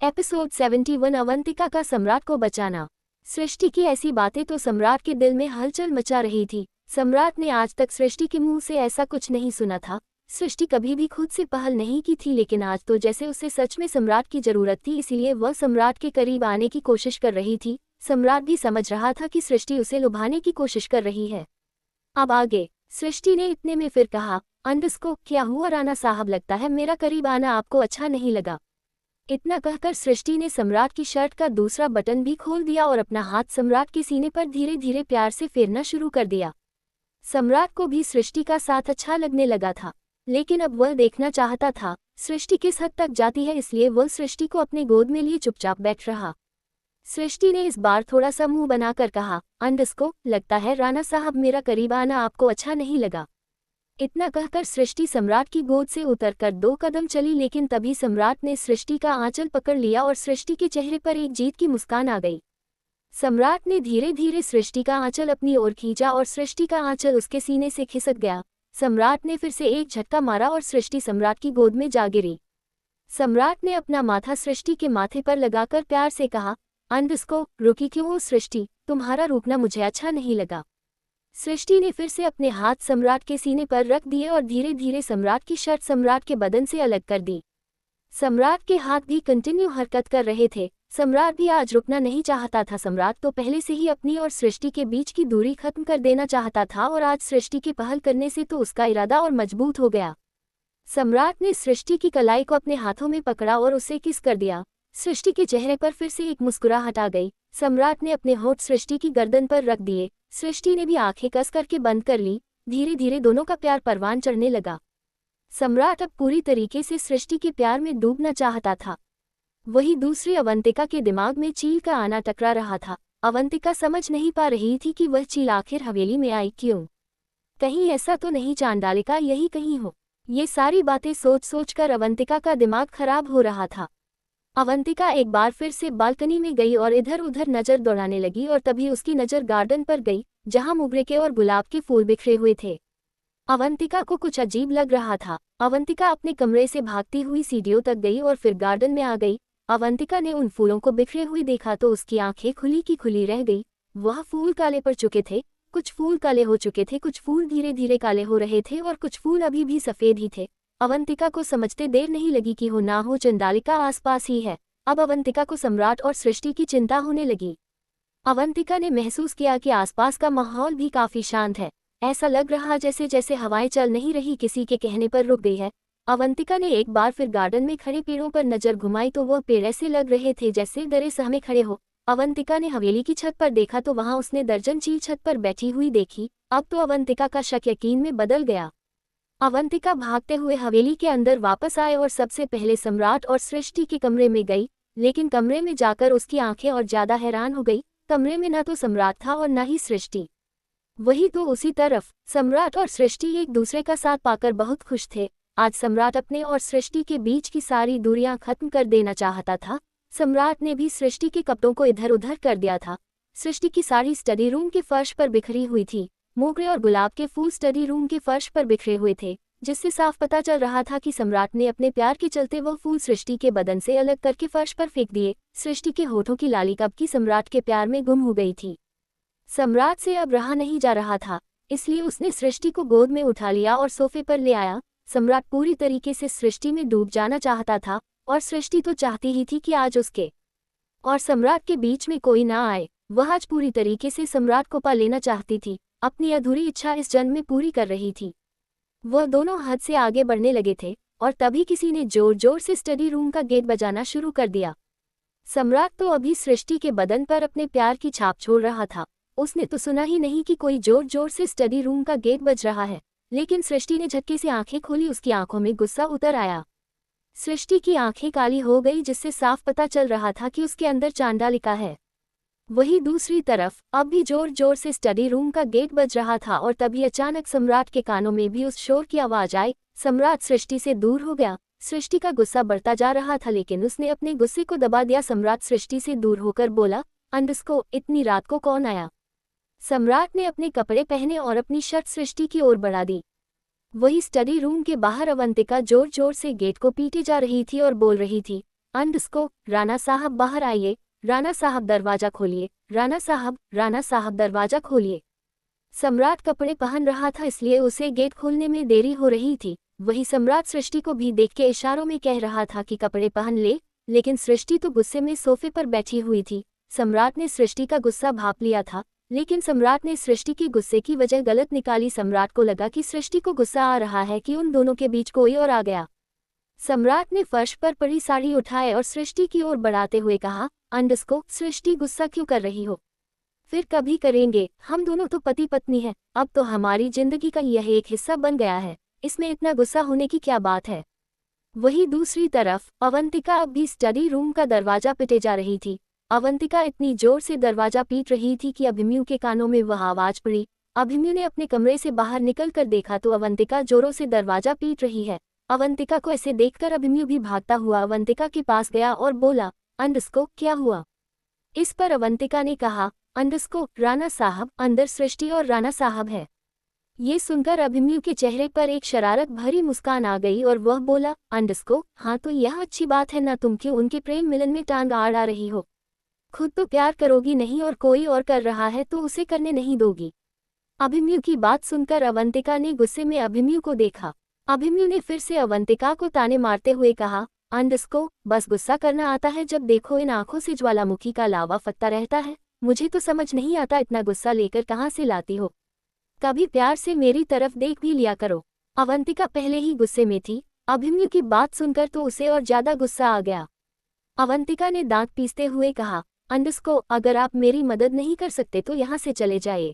Episode 71 Avantika का सम्राट को बचाना। सृष्टि की ऐसी बातें तो सम्राट के दिल में हलचल मचा रही थी। सम्राट ने आज तक सृष्टि के मुंह से ऐसा कुछ नहीं सुना था। सृष्टि कभी भी खुद से पहल नहीं की थी, लेकिन आज तो जैसे उसे सच में सम्राट की जरूरत थी, इसलिए वह सम्राट के करीब आने की कोशिश कर रही थी। सम्राट भी समझ रहा था कि सृष्टि उसे लुभाने की कोशिश कर रही है। अब आगे सृष्टि ने इतने में फिर कहा, अंडस्को क्या हुआ राणा साहब, लगता है मेरा करीब आना आपको अच्छा नहीं लगा। इतना कहकर सृष्टि ने सम्राट की शर्ट का दूसरा बटन भी खोल दिया और अपना हाथ सम्राट के सीने पर धीरे धीरे प्यार से फेरना शुरू कर दिया। सम्राट को भी सृष्टि का साथ अच्छा लगने लगा था, लेकिन अब वह देखना चाहता था सृष्टि किस हद तक जाती है, इसलिए वह सृष्टि को अपने गोद में लिए चुपचाप बैठ रहा। सृष्टि ने इस बार थोड़ा सा मुंह बनाकर कहा, अंडस्को लगता है राणा साहब मेरा करीब आना आपको अच्छा नहीं लगा। इतना कहकर सृष्टि सम्राट की गोद से उतरकर 2 कदम चली, लेकिन तभी सम्राट ने सृष्टि का आंचल पकड़ लिया और सृष्टि के चेहरे पर एक जीत की मुस्कान आ गई। सम्राट ने धीरे धीरे सृष्टि का आंचल अपनी ओर खींचा और सृष्टि का आंचल उसके सीने से खिसक गया। सम्राट ने फिर से एक झटका मारा और सृष्टि सम्राट की गोद में जा गिरी। सम्राट ने अपना माथा सृष्टि के माथे पर लगाकर प्यार से कहा, अंडस्को रुकी क्यों हो सृष्टि, तुम्हारा रुकना मुझे अच्छा नहीं लगा। सृष्टि ने फिर से अपने हाथ सम्राट के सीने पर रख दिए और धीरे धीरे सम्राट की शर्ट सम्राट के बदन से अलग कर दी। सम्राट के हाथ भी कंटिन्यू हरकत कर रहे थे। सम्राट भी आज रुकना नहीं चाहता था। सम्राट तो पहले से ही अपनी और सृष्टि के बीच की दूरी खत्म कर देना चाहता था, और आज सृष्टि की पहल करने से तो उसका इरादा और मजबूत हो गया। सम्राट ने सृष्टि की कलाई को अपने हाथों में पकड़ा और उसे किस कर दिया। सृष्टि के चेहरे पर फिर से एक मुस्कुराहट आ गई। सम्राट ने अपने होठ सृष्टि की गर्दन पर रख दिए। सृष्टि ने भी आंखें कस करके बंद कर ली। धीरे धीरे दोनों का प्यार परवान चढ़ने लगा। सम्राट अब पूरी तरीके से सृष्टि के प्यार में डूबना चाहता था। वही दूसरी अवंतिका के दिमाग में चील का आना टकरा रहा था। अवंतिका समझ नहीं पा रही थी कि वह चील आखिर हवेली में आई क्यों। कहीं ऐसा तो नहीं चांडालिका यही कहीं हो। ये सारी बातें सोच सोच कर अवंतिका का दिमाग खराब हो रहा था। अवंतिका एक बार फिर से बालकनी में गई और इधर उधर नजर दौड़ाने लगी, और तभी उसकी नजर गार्डन पर गई जहां मोगरे के और गुलाब के फूल बिखरे हुए थे। अवंतिका को कुछ अजीब लग रहा था। अवंतिका अपने कमरे से भागती हुई सीढ़ियों तक गई और फिर गार्डन में आ गई। अवंतिका ने उन फूलों को बिखरे हुए देखा तो उसकी आंखें खुली की खुली रह गई। वह फूल काले पड़ चुके थे, कुछ फूल काले हो चुके थे, कुछ फूल धीरे धीरे काले हो रहे थे और कुछ फूल अभी भी सफेद ही थे। अवंतिका को समझते देर नहीं लगी कि हो ना हो चंडालिका आसपास ही है। अब अवंतिका को सम्राट और सृष्टि की चिंता होने लगी। अवंतिका ने महसूस किया कि आसपास का माहौल भी काफी शांत है। ऐसा लग रहा जैसे जैसे हवाएं चल नहीं रही, किसी के कहने पर रुक गई है। अवंतिका ने एक बार फिर गार्डन में खड़े पेड़ों पर नजर घुमाई तो वह पेड़ ऐसे लग रहे थे जैसे डरे सहमे खड़े हो। अवंतिका ने हवेली की छत पर देखा तो वहां उसने दर्जन चील छत पर बैठी हुई देखी। अब तो अवंतिका का शक यकीन में बदल गया। अवंतिका भागते हुए हवेली के अंदर वापस आए और सबसे पहले सम्राट और सृष्टि के कमरे में गई, लेकिन कमरे में जाकर उसकी आंखें और ज्यादा हैरान हो गई। कमरे में न तो सम्राट था और न ही सृष्टि। वही तो उसी तरफ सम्राट और सृष्टि एक दूसरे का साथ पाकर बहुत खुश थे। आज सम्राट अपने और सृष्टि के बीच की सारी दूरियां खत्म कर देना चाहता था। सम्राट ने भी सृष्टि के कपड़ों को इधर उधर कर दिया था। सृष्टि की साड़ी स्टडी रूम के फर्श पर बिखरी हुई थी। मोगरे और गुलाब के फूल स्टडी रूम के फर्श पर बिखरे हुए थे, जिससे साफ पता चल रहा था कि सम्राट ने अपने प्यार के चलते वह फूल सृष्टि के बदन से अलग करके फर्श पर फेंक दिए। सृष्टि के होठों की लाली कब की सम्राट के प्यार में गुम हो गई थी। सम्राट से अब रहा नहीं जा रहा था, इसलिए उसने सृष्टि को गोद में उठा लिया और सोफे पर ले आया। सम्राट पूरी तरीके से सृष्टि में डूब जाना चाहता था, और सृष्टि तो चाहती ही थी कि आज उसके और सम्राट के बीच में कोई ना आए। वह आज पूरी तरीके से सम्राट को पा लेना चाहती थी, अपनी अधूरी इच्छा इस जन्म में पूरी कर रही थी। वह दोनों हद से आगे बढ़ने लगे थे, और तभी किसी ने जोर जोर से स्टडी रूम का गेट बजाना शुरू कर दिया। सम्राट तो अभी सृष्टि के बदन पर अपने प्यार की छाप छोड़ रहा था। उसने तो सुना ही नहीं कि कोई जोर जोर से स्टडी रूम का गेट बज रहा है, लेकिन सृष्टि ने झटके से आंखें खोली। उसकी आंखों में गुस्सा उतर आया। सृष्टि की आंखें काली हो गई, जिससे साफ पता चल रहा था कि उसके अंदर चांडालिका है। वही दूसरी तरफ अब भी जोर जोर से स्टडी रूम का गेट बज रहा था, और तभी अचानक सम्राट के कानों में भी उस शोर की आवाज आई। सम्राट सृष्टि से दूर हो गया। सृष्टि का गुस्सा बढ़ता जा रहा था, लेकिन उसने अपने गुस्से को दबा दिया। सम्राट सृष्टि से दूर होकर बोला, अंडस्को इतनी रात को कौन आया। सम्राट ने अपने कपड़े पहने और अपनी शर्ट सृष्टि की ओर बढ़ा दी। वही स्टडी रूम के बाहर अवंतिका जोर जोर से गेट को पीटे जा रही थी और बोल रही थी, राणा साहब बाहर आइए, राणा साहब दरवाजा खोलिए, राणा साहब दरवाजा खोलिए। सम्राट कपड़े पहन रहा था इसलिए उसे गेट खोलने में देरी हो रही थी। वही सम्राट सृष्टि को भी देख के इशारों में कह रहा था कि कपड़े पहन ले, लेकिन सृष्टि तो गुस्से में सोफे पर बैठी हुई थी। सम्राट ने सृष्टि का गुस्सा भांप लिया था, लेकिन सम्राट ने सृष्टि के गुस्से की वजह गलत निकाली। सम्राट को लगा कि सृष्टि को गुस्सा आ रहा है कि उन दोनों के बीच कोई और आ गया। सम्राट ने फर्श पर पड़ी साड़ी उठाए और सृष्टि की ओर बढ़ाते हुए कहा, सृष्टि गुस्सा क्यों कर रही हो? फिर कभी करेंगे, हम दोनों तो पति पत्नी हैं, अब तो हमारी जिंदगी का यह एक हिस्सा बन गया है, इसमें इतना गुस्सा होने की क्या बात है। वहीं दूसरी तरफ अवंतिका अब भी स्टडी रूम का दरवाजा पीटे जा रही थी। अवंतिका इतनी जोर से दरवाजा पीट रही थी कि अभिमन्यु के कानों में वह आवाज पड़ी। अभिमन्यु ने अपने कमरे से बाहर निकलकर देखा तो अवंतिका जोरों से दरवाजा पीट रही है। अवंतिका को ऐसे देखकर अभिमन्यु भी भागता हुआ अवंतिका के पास गया और बोला, क्या हुआ? इस पर अवंतिका ने कहा, राणा साहब, अंदर सृष्टि और राणा साहब है। ये सुनकर अभिमन्यु के चेहरे पर एक शरारत भरी मुस्कान आ गई और वह बोला, हाँ तो यह अच्छी बात है ना, तुम क्यों उनके प्रेम मिलन में टांग अड़ा रही हो? खुद तो प्यार करोगी नहीं और कोई और कर रहा है तो उसे करने नहीं दोगी। अभिमन्यु की बात सुनकर अवंतिका ने गुस्से में अभिमन्यु को देखा। अभिमन्यु ने फिर से अवंतिका को ताने मारते हुए कहा, बस गुस्सा करना आता है, जब देखो इन आंखों से ज्वालामुखी का लावा फटता रहता है। मुझे तो समझ नहीं आता इतना गुस्सा लेकर कहाँ से लाती हो। कभी प्यार से मेरी तरफ देख भी लिया करो। अवंतिका पहले ही गुस्से में थी, अभिमन्यु की बात सुनकर तो उसे और ज्यादा गुस्सा आ गया। अवंतिका ने दांत पीसते हुए कहा, अगर आप मेरी मदद नहीं कर सकते तो यहाँ से चले जाइए।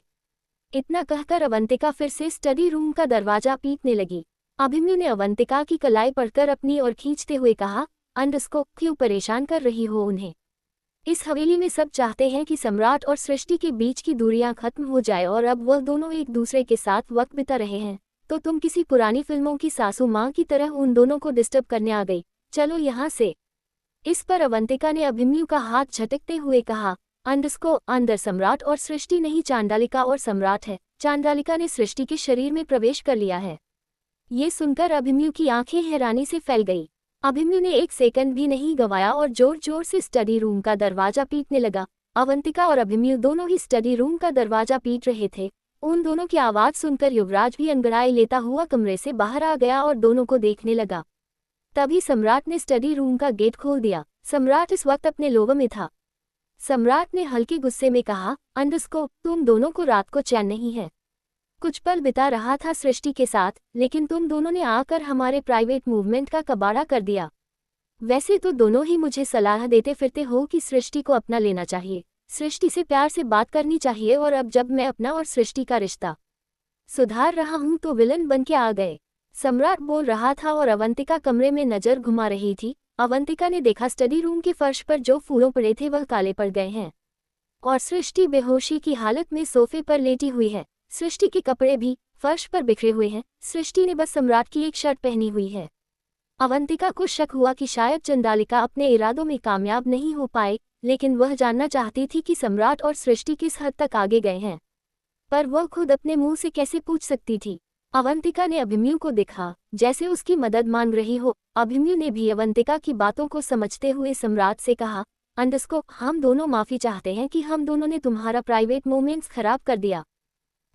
इतना कहकर अवंतिका फिर से स्टडी रूम का दरवाजा पीटने लगी। अभिमन्यु ने अवंतिका की कलाई पकड़कर अपनी ओर खींचते हुए कहा, क्यों परेशान कर रही हो उन्हें? इस हवेली में सब चाहते हैं कि सम्राट और सृष्टि के बीच की दूरियां खत्म हो जाए और अब वह दोनों एक दूसरे के साथ वक्त बिता रहे हैं, तो तुम किसी पुरानी फिल्मों की सासू माँ की तरह उन दोनों को डिस्टर्ब करने आ गई। चलो यहाँ से। इस पर अवंतिका ने अभिमन्यु का हाथ झटकते हुए कहा, अंदर सम्राट और सृष्टि नहीं, चांडालिका और सम्राट है। चांडालिका ने सृष्टि के शरीर में प्रवेश कर लिया है। ये सुनकर अभिमन्यु की आंखें हैरानी से फैल गई। अभिमन्यु ने एक सेकंड भी नहीं गंवाया और जोर जोर से स्टडी रूम का दरवाजा पीटने लगा। अवंतिका और अभिमन्यु दोनों ही स्टडी रूम का दरवाजा पीट रहे थे। उन दोनों की आवाज सुनकर युवराज भी अंगड़ाई लेता हुआ कमरे से बाहर आ गया और दोनों को देखने लगा। तभी सम्राट ने स्टडी रूम का गेट खोल दिया। सम्राट इस वक्त अपने लोगों में था। सम्राट ने हल्के गुस्से में कहा, तुम दोनों को रात को चैन नहीं है। कुछ पल बिता रहा था सृष्टि के साथ, लेकिन तुम दोनों ने आकर हमारे प्राइवेट मूवमेंट का कबाड़ा कर दिया। वैसे तो दोनों ही मुझे सलाह देते फिरते हो कि सृष्टि को अपना लेना चाहिए, सृष्टि से प्यार से बात करनी चाहिए, और अब जब मैं अपना और सृष्टि का रिश्ता सुधार रहा हूं तो विलन बन के आ गए। सम्राट बोल रहा था और अवंतिका कमरे में नजर घुमा रही थी। अवंतिका ने देखा स्टडी रूम के फर्श पर जो फूलों पड़े थे वह काले पड़ गए हैं और सृष्टि बेहोशी की हालत में सोफे पर लेटी हुई है। सृष्टि के कपड़े भी फर्श पर बिखरे हुए हैं। सृष्टि ने बस सम्राट की एक शर्ट पहनी हुई है। अवंतिका को शक हुआ कि शायद चंडालिका अपने इरादों में कामयाब नहीं हो पाए, लेकिन वह जानना चाहती थी कि सम्राट और सृष्टि किस हद तक आगे गए हैं, पर वह खुद अपने मुंह से कैसे पूछ सकती थी। अवंतिका ने अभिमन्यु को देखा जैसे उसकी मदद मांग रही हो। अभिमन्यु ने भी अवंतिका की बातों को समझते हुए सम्राट से कहा, हम दोनों माफी चाहते हैं कि हम दोनों ने तुम्हारा प्राइवेट मोमेंट्स खराब कर दिया।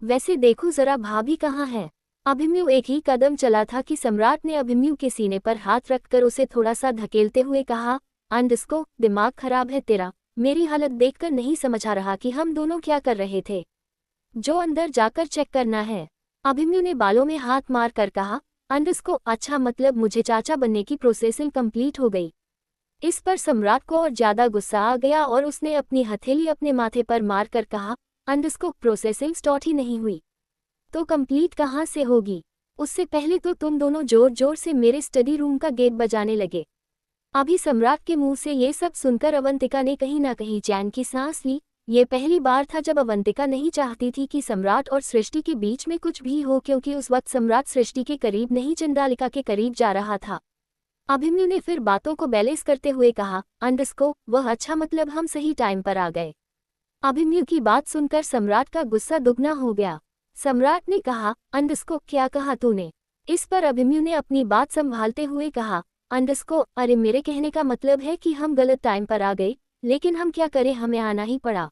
वैसे देखो जरा भाभी कहाँ है। अभिमन्यु एक ही कदम चला था कि सम्राट ने अभिमन्यु के सीने पर हाथ रखकर उसे थोड़ा सा धकेलते हुए कहा, दिमाग खराब है तेरा, मेरी हालत देखकर नहीं समझ आ रहा कि हम दोनों क्या कर रहे थे। जो अंदर जाकर चेक करना है। अभिमन्यु ने बालों में हाथ मार कर कहा, अच्छा मतलब मुझे चाचा बनने की प्रोसेसिंग कंप्लीट हो गई। इस पर सम्राट को और ज्यादा गुस्सा आ गया और उसने अपनी हथेली अपने माथे पर मार कर कहा, प्रोसेसिंग स्टार्ट ही नहीं हुई तो कंप्लीट कहाँ से होगी? उससे पहले तो तुम दोनों जोर जोर से मेरे स्टडी रूम का गेट बजाने लगे। अभी सम्राट के मुंह से ये सब सुनकर अवंतिका ने कहीं ना कहीं चैन की सांस ली। ये पहली बार था जब अवंतिका नहीं चाहती थी कि सम्राट और सृष्टि के बीच में कुछ भी हो, क्योंकि उस वक्त सम्राट सृष्टि के करीब नहीं चंडालिका के करीब जा रहा था। अभिमन्यु ने फिर बातों को बैलेंस करते हुए कहा, वह अच्छा मतलब हम सही टाइम पर आ गए। अभिमन्यु की बात सुनकर सम्राट का गुस्सा दुगना हो गया। सम्राट ने कहा, क्या कहा तूने? इस पर अभिमन्यु ने अपनी बात संभालते हुए कहा, अरे मेरे कहने का मतलब है कि हम गलत टाइम पर आ गए, लेकिन हम क्या करें, हमें आना ही पड़ा।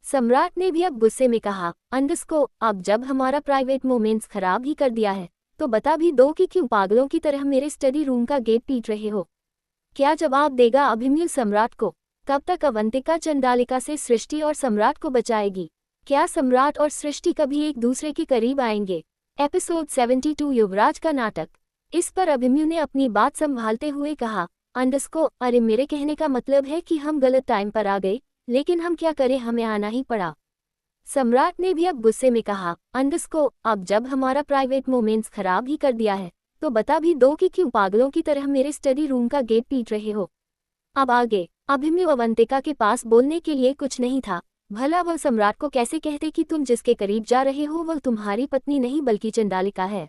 सम्राट ने भी अब गुस्से में कहा, अब जब हमारा प्राइवेट मोमेंट्स खराब ही कर दिया है तो बता भी दो कि क्यों पागलों की तरह मेरे स्टडी रूम का गेट पीट रहे हो। क्या जवाब देगा अभिमन्यु सम्राट को? कब तक अवंतिका चंडालिका से सृष्टि और सम्राट को बचाएगी? क्या सम्राट और सृष्टि कभी एक दूसरे के करीब आएंगे? एपिसोड 72 युवराज का नाटक। इस पर अभिमन्यु ने अपनी बात संभालते हुए कहा, अरे मेरे कहने का मतलब है कि हम गलत टाइम पर आ गए, लेकिन हम क्या करें, हमें आना ही पड़ा। सम्राट ने भी अब गुस्से में कहा, अब जब हमारा प्राइवेट मोमेंट्स खराब ही कर दिया है तो बता भी दो कि क्यों पागलों की तरह मेरे स्टडी रूम का गेट पीट रहे हो। अब आगे अभिमन्यु अवंतिका के पास बोलने के लिए कुछ नहीं था। भला वह सम्राट को कैसे कहते कि तुम जिसके करीब जा रहे हो वह तुम्हारी पत्नी नहीं बल्कि चंडालिका है।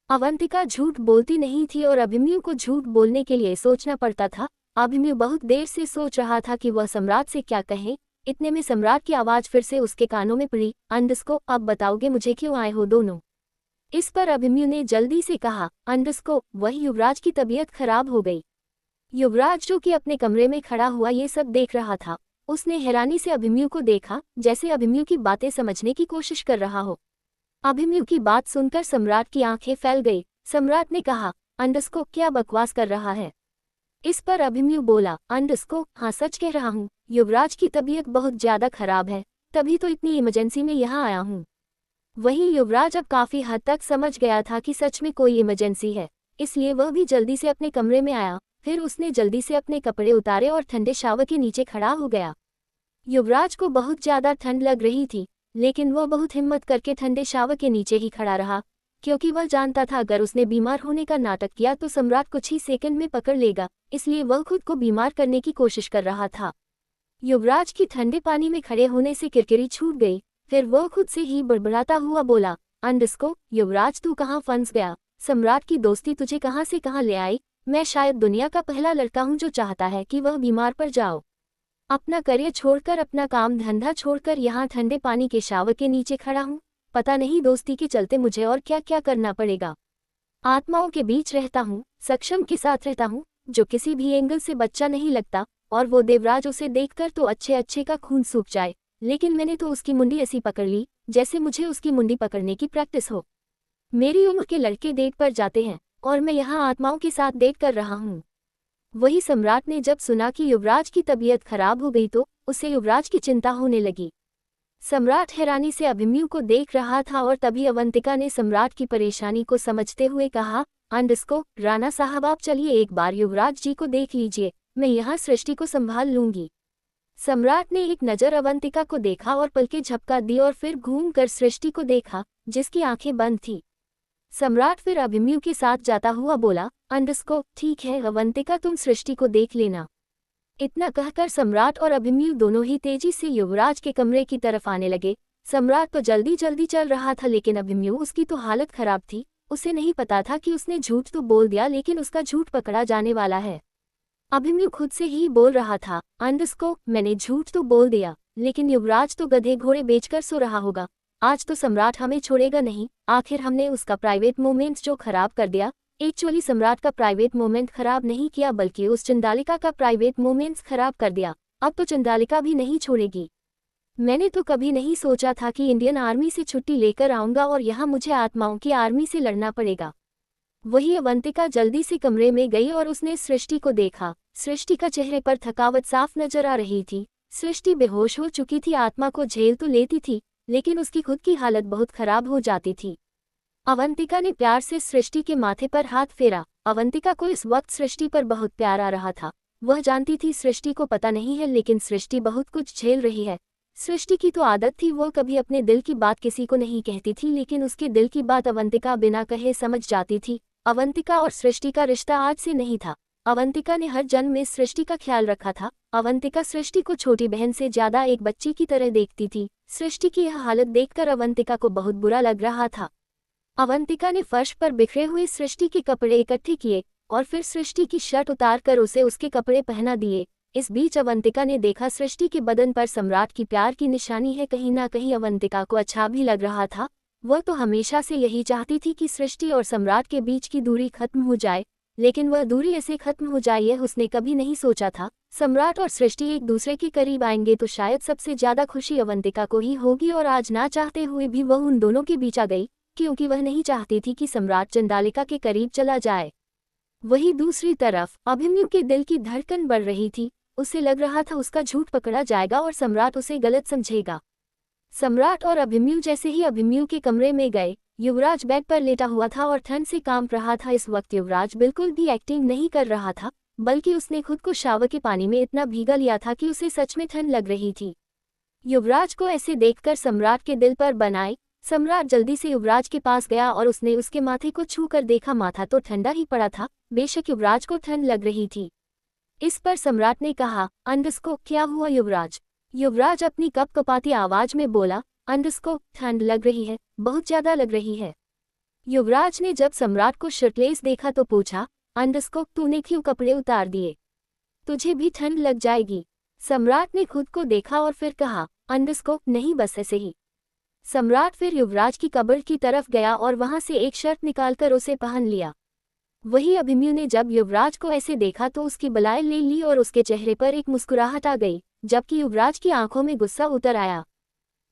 अवंतिका झूठ बोलती नहीं थी और अभिमन्यु को झूठ बोलने के लिए सोचना पड़ता था। अभिमन्यु बहुत देर से सोच रहा था कि वह सम्राट से क्या कहे। इतने में सम्राट की आवाज फिर से उसके कानों में पड़ी, अब बताओगे मुझे क्यों आए हो दोनों? इस पर अभिमन्यु ने जल्दी से कहा, वही युवराज की तबीयत खराब हो गई। युवराज जो कि अपने कमरे में खड़ा हुआ ये सब देख रहा था, उसने हैरानी से अभिमन्यु को देखा, जैसे अभिमन्यु की बातें समझने की कोशिश कर रहा हो। अभिमन्यु की बात सुनकर सम्राट की आंखें फैल गई। सम्राट ने कहा, क्या बकवास कर रहा है? इस पर अभिमन्यु बोला, हाँ सच कह रहा हूँ, युवराज की तबीयत बहुत ज्यादा खराब है, तभी तो इतनी इमरजेंसी में यहाँ आया हूँ। वहीं युवराज अब काफी हद तक समझ गया था कि सच में कोई इमरजेंसी है, इसलिए वह भी जल्दी से अपने कमरे में आया। फिर उसने जल्दी से अपने कपड़े उतारे और ठंडे शावर के नीचे खड़ा हो गया। युवराज को बहुत ज्यादा ठंड लग रही थी, लेकिन वह बहुत हिम्मत करके ठंडे शावर के नीचे ही खड़ा रहा, क्योंकि वह जानता था अगर उसने बीमार होने का नाटक किया तो सम्राट कुछ ही सेकंड में पकड़ लेगा, इसलिए वह खुद को बीमार करने की कोशिश कर रहा था। युवराज की ठंडे पानी में खड़े होने से किरकिरी छूट गई। फिर वह खुद से ही बड़बड़ाता हुआ बोला, युवराज तू कहाँ फंस गया? सम्राट की दोस्ती तुझे कहाँ से कहाँ ले आई? मैं शायद दुनिया का पहला लड़का हूँ जो चाहता है कि वह बीमार पड़ जाओ। अपना करियर छोड़कर, अपना काम धंधा छोड़कर यहाँ ठंडे पानी के शावर के नीचे खड़ा हूँ। पता नहीं दोस्ती के चलते मुझे और क्या क्या करना पड़ेगा। आत्माओं के बीच रहता हूँ, सक्षम के साथ रहता हूँ, जो किसी भी एंगल से बच्चा नहीं लगता, और वो देवराज उसे देखकर तो अच्छे अच्छे का खून सूख जाए, लेकिन मैंने तो उसकी मुंडी ऐसी पकड़ ली जैसे मुझे उसकी मुंडी पकड़ने की प्रैक्टिस हो। मेरी उम्र के लड़के डेट पर जाते हैं और मैं यहाँ आत्माओं के साथ डेट कर रहा हूँ। वही सम्राट ने जब सुना कि युवराज की तबीयत खराब हो गई तो उसे युवराज की चिंता होने लगी। सम्राट हैरानी से अभिमन्यु को देख रहा था और तभी अवंतिका ने सम्राट की परेशानी को समझते हुए कहा, राणा साहब आप चलिए एक बार युवराज जी को देख लीजिए, मैं यहाँ सृष्टि को संभाल लूंगी। सम्राट ने एक नज़र अवंतिका को देखा और पलकें झपका दी और फिर घूमकर सृष्टि को देखा, जिसकी आंखें बंद थीं। सम्राट फिर अभिमन्यु के साथ जाता हुआ बोला, ठीक है अवंतिका, तुम सृष्टि को देख लेना। इतना कहकर सम्राट और अभिमन्यु दोनों ही तेजी से युवराज के कमरे की तरफ आने लगे। सम्राट तो जल्दी जल्दी चल रहा था, लेकिन अभिमन्यु उसकी तो हालत खराब थी। उसे नहीं पता था कि उसने झूठ तो बोल दिया, लेकिन उसका झूठ पकड़ा जाने वाला है। अभिमन्यु खुद से ही बोल रहा था, मैंने झूठ तो बोल दिया, लेकिन युवराज तो गधे घोड़े बेचकर सो रहा होगा। आज तो सम्राट हमें छोड़ेगा नहीं। आखिर हमने उसका प्राइवेट मोमेंट्स जो खराब कर दिया। एक्चुअली सम्राट का प्राइवेट मोमेंट खराब नहीं किया, बल्कि उस चंडालिका का प्राइवेट मोमेंट्स खराब कर दिया। अब तो चंडालिका भी नहीं छोड़ेगी। मैंने तो कभी नहीं सोचा था कि इंडियन आर्मी से छुट्टी लेकर आऊंगा और यहाँ मुझे आत्माओं की आर्मी से लड़ना पड़ेगा। वही अवंतिका जल्दी से कमरे में गई और उसने सृष्टि को देखा। सृष्टि का चेहरे पर थकावट साफ नजर आ रही थी। सृष्टि बेहोश हो चुकी थी। आत्मा को झेल तो लेती थी, लेकिन उसकी खुद की हालत बहुत खराब हो जाती थी। अवंतिका ने प्यार से सृष्टि के माथे पर हाथ फेरा। अवंतिका को इस वक्त सृष्टि पर बहुत प्यार आ रहा था। वह जानती थी सृष्टि को पता नहीं है, लेकिन सृष्टि बहुत कुछ झेल रही है। सृष्टि की तो आदत थी, वो कभी अपने दिल की बात किसी को नहीं कहती थी, लेकिन उसके दिल की बात अवंतिका बिना कहे समझ जाती थी। अवंतिका और सृष्टि का रिश्ता आज से नहीं था। अवंतिका ने हर जन्म में सृष्टि का ख्याल रखा था। अवंतिका सृष्टि को छोटी बहन से ज्यादा एक बच्ची की तरह देखती थी। सृष्टि की यह हालत देखकर अवंतिका को बहुत बुरा लग रहा था। अवंतिका ने फर्श पर बिखरे हुए सृष्टि के कपड़े इकट्ठे किए और फिर सृष्टि की शर्ट उतारकर उसे उसके कपड़े पहना दिए। इस बीच अवंतिका ने देखा सृष्टि के बदन पर सम्राट की प्यार की निशानी है। कहीं ना कहीं अवंतिका को अच्छा भी लग रहा था। वह तो हमेशा से यही चाहती थी कि सृष्टि और सम्राट के बीच की दूरी खत्म हो जाए। लेकिन वह दूरी ऐसे खत्म हो जाए यह उसने कभी नहीं सोचा था। सम्राट और सृष्टि एक दूसरे के करीब आएंगे तो शायद सबसे ज्यादा खुशी अवंतिका को ही होगी, और आज ना चाहते हुए भी वह उन दोनों के बीच आ गई, क्योंकि वह नहीं चाहती थी कि सम्राट चंडालिका के करीब चला जाए। वहीं दूसरी तरफ अभिमन्यु के दिल की धड़कन बढ़ रही थी। उसे लग रहा था उसका झूठ पकड़ा जाएगा और सम्राट उसे गलत समझेगा। सम्राट और अभिमन्यु जैसे ही अभिमन्यु के कमरे में गए, युवराज बेड पर लेटा हुआ था और ठंड से कांप रहा था। इस वक्त युवराज बिल्कुल भी एक्टिंग नहीं कर रहा था, बल्कि उसने खुद को शावर के पानी में इतना भीगा लिया था कि उसे सच में ठंड लग रही थी। युवराज को ऐसे देखकर सम्राट के दिल पर बन आई। सम्राट जल्दी से युवराज के पास गया और उसने उसके माथे को छूकर देखा। माथा तो ठंडा ही पड़ा था, बेशक युवराज को ठंड लग रही थी। इस पर सम्राट ने कहा, अंडस्को क्या हुआ युवराज? युवराज अपनी कपकपाती आवाज में बोला, अंडस्को ठंड लग रही है, बहुत ज्यादा लग रही है। युवराज ने जब सम्राट को शर्टलेस देखा तो पूछा, अंडस्को तूने क्यों कपड़े उतार दिए? तुझे भी ठंड लग जाएगी। सम्राट ने खुद को देखा और फिर कहा, अंडस्को नहीं, बस ऐसे ही। सम्राट फिर युवराज की कब्र की तरफ गया और वहां से एक शर्ट निकालकर उसे पहन लिया। वही अभिमन्यु ने जब युवराज को ऐसे देखा तो उसकी बलाएं ले ली और उसके चेहरे पर एक मुस्कुराहट आ गई, जबकि युवराज की आंखों में गुस्सा उतर आया।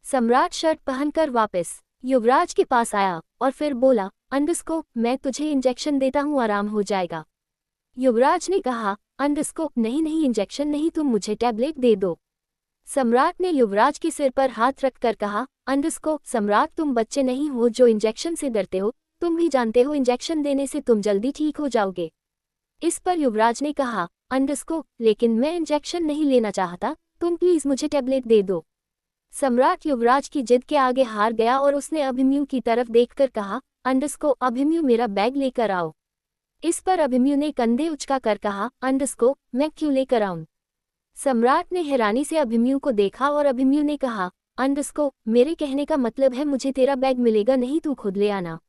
सम्राट शर्ट पहनकर वापस युवराज के पास आया और फिर बोला, अंडस्को मैं तुझे इंजेक्शन देता हूँ, आराम हो जाएगा। युवराज ने कहा, अंडस्को नहीं नहीं, इंजेक्शन नहीं, तुम मुझे टैबलेट दे दो। सम्राट ने युवराज के सिर पर हाथ रखकर कहा, अंडस्को सम्राट तुम बच्चे नहीं हो जो इंजेक्शन से डरते हो, तुम भी जानते हो इंजेक्शन देने से तुम जल्दी ठीक हो जाओगे। इस पर युवराज ने कहा, अंडस्को लेकिन मैं इंजेक्शन नहीं लेना चाहता, तुम प्लीज मुझे टैबलेट दे दो। सम्राट युवराज की जिद के आगे हार गया और उसने अभिमन्यु की तरफ देखकर कहा, अंडस्को अभिमन्यु मेरा बैग लेकर आओ। इस पर अभिमन्यु ने कंधे उचका कर कहा, अंडस्को मैं क्यों लेकर आऊं? सम्राट ने हैरानी से अभिमन्यु को देखा और अभिमन्यु ने कहा, अंडस्को मेरे कहने का मतलब है मुझे तेरा बैग मिलेगा नहीं, तू खुद ले आना।